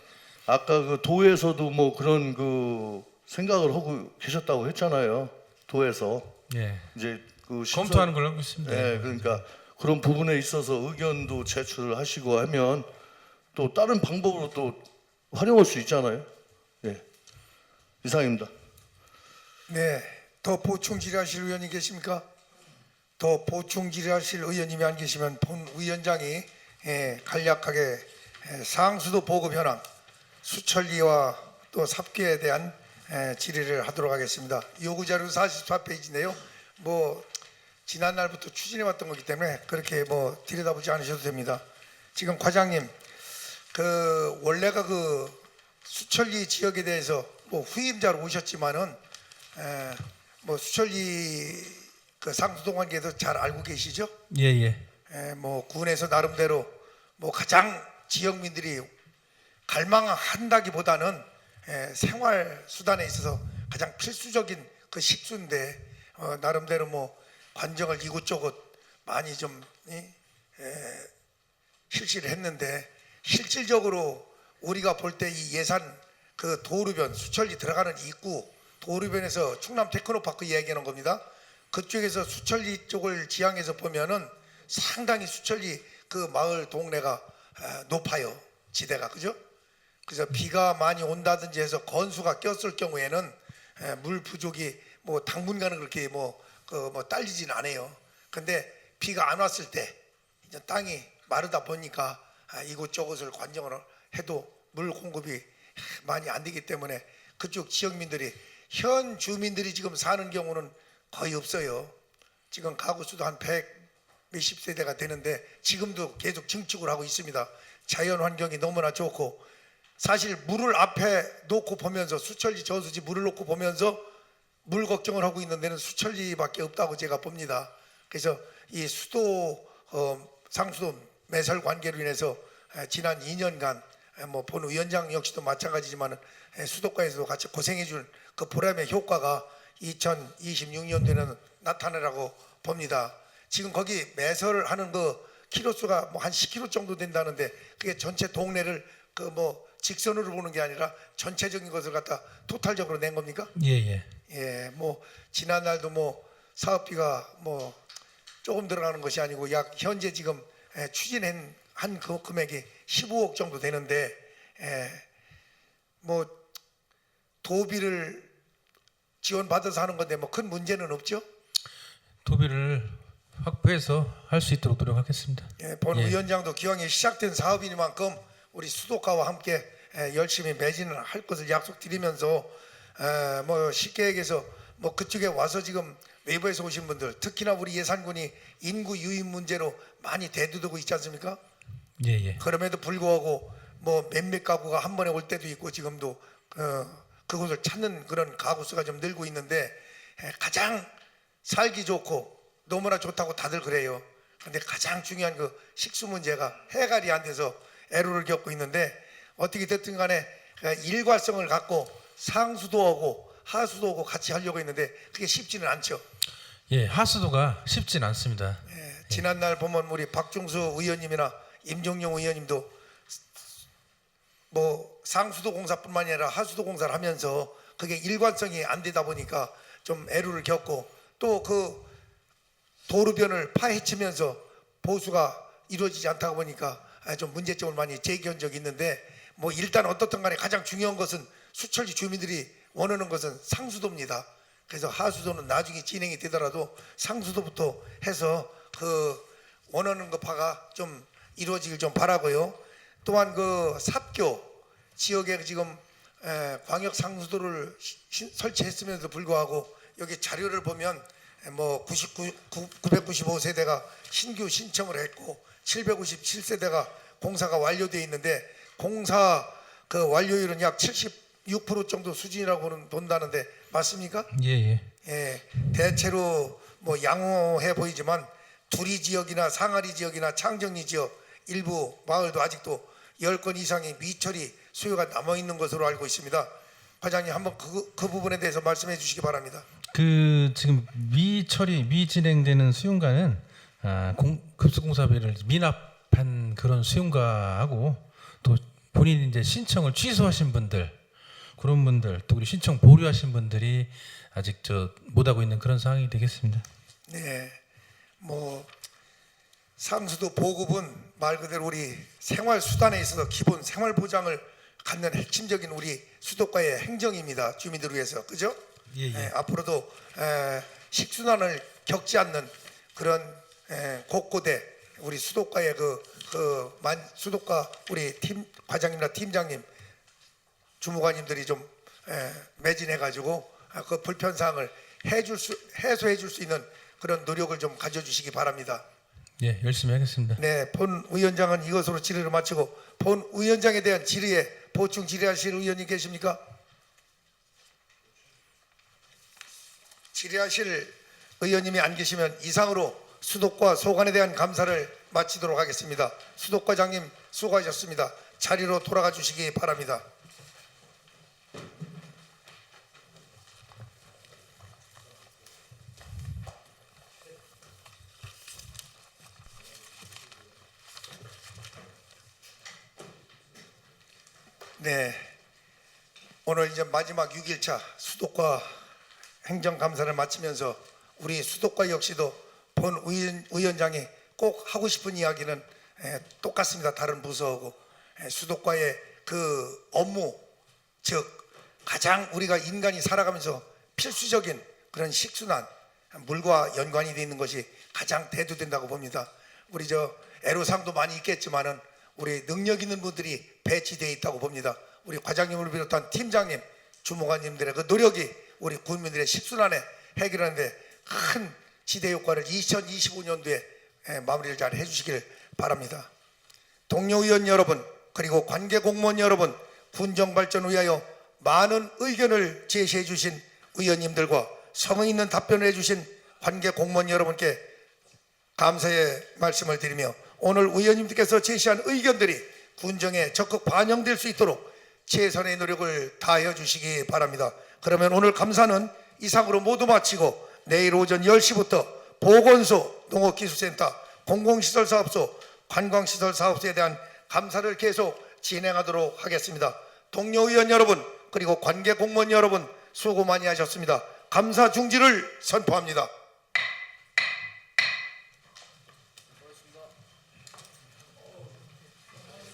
아까 그 도에서도 뭐 그런 그 생각을 하고 계셨다고 했잖아요. 도에서
예,
이제 그
검토하는 걸로 알고 있습니다.
예, 그러니까 그런 부분에 있어서 의견도 제출을 하시고 하면 또 다른 방법으로 또 활용할 수 있잖아요. 예, 이상입니다.
네, 더 보충 질의하실 의원이 계십니까? 더 보충 질의하실 의원님이 안 계시면 본 위원장이 간략하게 상수도 보급 현황, 수천리와 또 삽교에 대한 질의를 하도록 하겠습니다. 요구자료 44페이지인데요. 뭐 지난 날부터 추진해왔던 거기 때문에 그렇게 뭐 들여다보지 않으셔도 됩니다. 지금 과장님, 그 원래가 그 수천리 지역에 대해서 뭐 후임자로 오셨지만은 뭐 수천리 그 상수도 관계도 잘 알고 계시죠?
예, 예.
뭐 군에서 나름대로 뭐 가장 지역민들이 갈망한다기보다는 생활 수단에 있어서 가장 필수적인 그 식수인데 나름대로 뭐 관정을 이곳저곳 많이 좀 실시를 했는데 실질적으로 우리가 볼 때 이 예산 그 도로변 수천리 들어가는 입구 도로변에서 충남 테크노파크 이야기하는 겁니다. 그쪽에서 수천리 쪽을 지향해서 보면은 상당히 수천리 그 마을 동네가 높아요. 지대가, 그죠? 그래서 비가 많이 온다든지 해서 건수가 꼈을 경우에는 물 부족이 뭐 당분간은 그렇게 뭐 딸리진 않아요. 근데 비가 안 왔을 때 이제 땅이 마르다 보니까 이곳저곳을 관정을 해도 물 공급이 많이 안 되기 때문에 그쪽 지역민들이 현 주민들이 지금 사는 경우는 거의 없어요. 지금 가구 수도 한 100 몇십 세대가 되는데 지금도 계속 증축을 하고 있습니다. 자연 환경이 너무나 좋고 사실 물을 앞에 놓고 보면서 수천리 저수지 물을 놓고 보면서 물 걱정을 하고 있는 데는 수천리밖에 없다고 제가 봅니다. 그래서 이 수도 상수도 매설 관계로 인해서 지난 2년간 뭐 본 위원장 역시도 마찬가지지만 수도권에서도 같이 고생해준 그 보람의 효과가 2026년도에는 나타나라고 봅니다. 지금 거기 매설하는 그 키로수가 뭐 한 10km 정도 된다는데 그게 전체 동네를 그 뭐 직선으로 보는 게 아니라 전체적인 것을 갖다 토탈적으로 낸 겁니까?
예, 예.
예, 뭐 지난 날도 뭐 사업비가 뭐 조금 들어가는 것이 아니고 약 현재 지금 추진한 그 금액이 15억 정도 되는데 뭐 도비를 지원받아서 하는 건데 뭐 큰 문제는 없죠?
도비를 확보해서 할 수 있도록 노력하겠습니다.
예, 본
예.
위원장도 기왕에 시작된 사업이니만큼 우리 수도가와 함께 열심히 매진을 할 것을 약속드리면서 뭐 쉽게 얘기해서 뭐 그쪽에 와서 지금 외부에서 오신 분들 특히나 우리 예산군이 인구 유입 문제로 많이 대두되고 있지 않습니까?
예, 예.
그럼에도 불구하고 뭐 몇몇 가구가 한 번에 올 때도 있고 지금도 그곳을 찾는 그런 가구 수가 좀 늘고 있는데 가장 살기 좋고 너무나 좋다고 다들 그래요. 그런데 가장 중요한 그 식수 문제가 해결이 안 돼서 애로를 겪고 있는데 어떻게 됐든 간에 일괄성을 갖고 상수도 하고 하수도 하고 같이 하려고 했는데 그게 쉽지는 않죠.
예, 하수도가 쉽진 않습니다.
지난날 보면 우리 박중수 의원님이나 임종용 의원님도 뭐 상수도 공사뿐만 아니라 하수도 공사를 하면서 그게 일관성이 안 되다 보니까 좀 애로를 겪고 또 그 도로변을 파헤치면서 보수가 이루어지지 않다 보니까 좀 문제점을 많이 제기한 적이 있는데 뭐 일단 어떻든 간에 가장 중요한 것은 수천리 주민들이 원하는 것은 상수도입니다. 그래서 하수도는 나중에 진행이 되더라도 상수도부터 해서 그 원하는 것 파가 좀 이루어지길 좀 바라고요. 또한 그 삽교 지역에 지금 광역 상수도를 설치했음에도 불구하고 여기 자료를 보면 뭐 995세대가 신규 신청을 했고 757세대가 공사가 완료되어 있는데 공사 그 완료율은 약 76% 정도 수준이라고는 본다는데 맞습니까?
예.
예, 대체로 뭐 양호해 보이지만 두리 지역이나 상하리 지역이나 창정리 지역 일부 마을도 아직도 10건 이상의 미처리 수요가 남아 있는 것으로 알고 있습니다. 과장님 한번 그 부분에 대해서 말씀해 주시기 바랍니다.
그 지금 미진행되는 수용가는 급수공사비를 미납한 그런 수용가하고 또 본인이 이제 신청을 취소하신 분들 그런 분들 또 우리 신청 보류하신 분들이 아직 못 하고 있는 그런 상황이 되겠습니다.
네, 뭐 상수도 보급은 말 그대로 우리 생활 수단에 있어서 기본 생활 보장을 갖는 핵심적인 우리 수도가의 행정입니다. 주민들을 위해서 그죠?
예.
앞으로도 식순환을 겪지 않는 그런 곳곳에 우리 수도가의 수도가 우리 팀 과장님이나 팀장님 주무관님들이 좀 매진해 가지고 그 불편 사항을 해소해 줄 수 있는 그런 노력을 좀 가져주시기 바랍니다.
예, 열심히 하겠습니다.
네, 본 위원장은 이것으로 질의를 마치고 본 위원장에 대한 질의에 보충 질의하실 의원이 계십니까? 질의하실 의원님이 안 계시면 이상으로 수도과 소관에 대한 감사를 마치도록 하겠습니다. 수도과장님 수고하셨습니다. 자리로 돌아가 주시기 바랍니다. 네, 오늘 이제 마지막 6일차 수도과 행정감사를 마치면서 우리 수도과 역시도 본 위원장이 꼭 하고 싶은 이야기는 똑같습니다. 다른 부서하고 수도과의 그 업무, 즉 가장 우리가 인간이 살아가면서 필수적인 그런 식순환, 물과 연관이 되어 있는 것이 가장 대두된다고 봅니다. 우리 애로사항도 많이 있겠지만은 우리 능력 있는 분들이 배치되어 있다고 봅니다. 우리 과장님을 비롯한 팀장님, 주무관님들의 그 노력이 우리 국민들의 식순환에 해결하는 데 큰 지대 효과를 2025년도에 마무리를 잘 해주시길 바랍니다. 동료 의원 여러분 그리고 관계 공무원 여러분 군정 발전을 위하여 많은 의견을 제시해 주신 의원님들과 성의 있는 답변을 해주신 관계 공무원 여러분께 감사의 말씀을 드리며 오늘 의원님들께서 제시한 의견들이 군정에 적극 반영될 수 있도록 최선의 노력을 다하여 주시기 바랍니다. 그러면 오늘 감사는 이상으로 모두 마치고 내일 오전 10시부터 보건소, 농업기술센터, 공공시설사업소, 관광시설사업소에 대한 감사를 계속 진행하도록 하겠습니다. 동료 의원 여러분 그리고 관계 공무원 여러분 수고 많이 하셨습니다. 감사 중지를 선포합니다.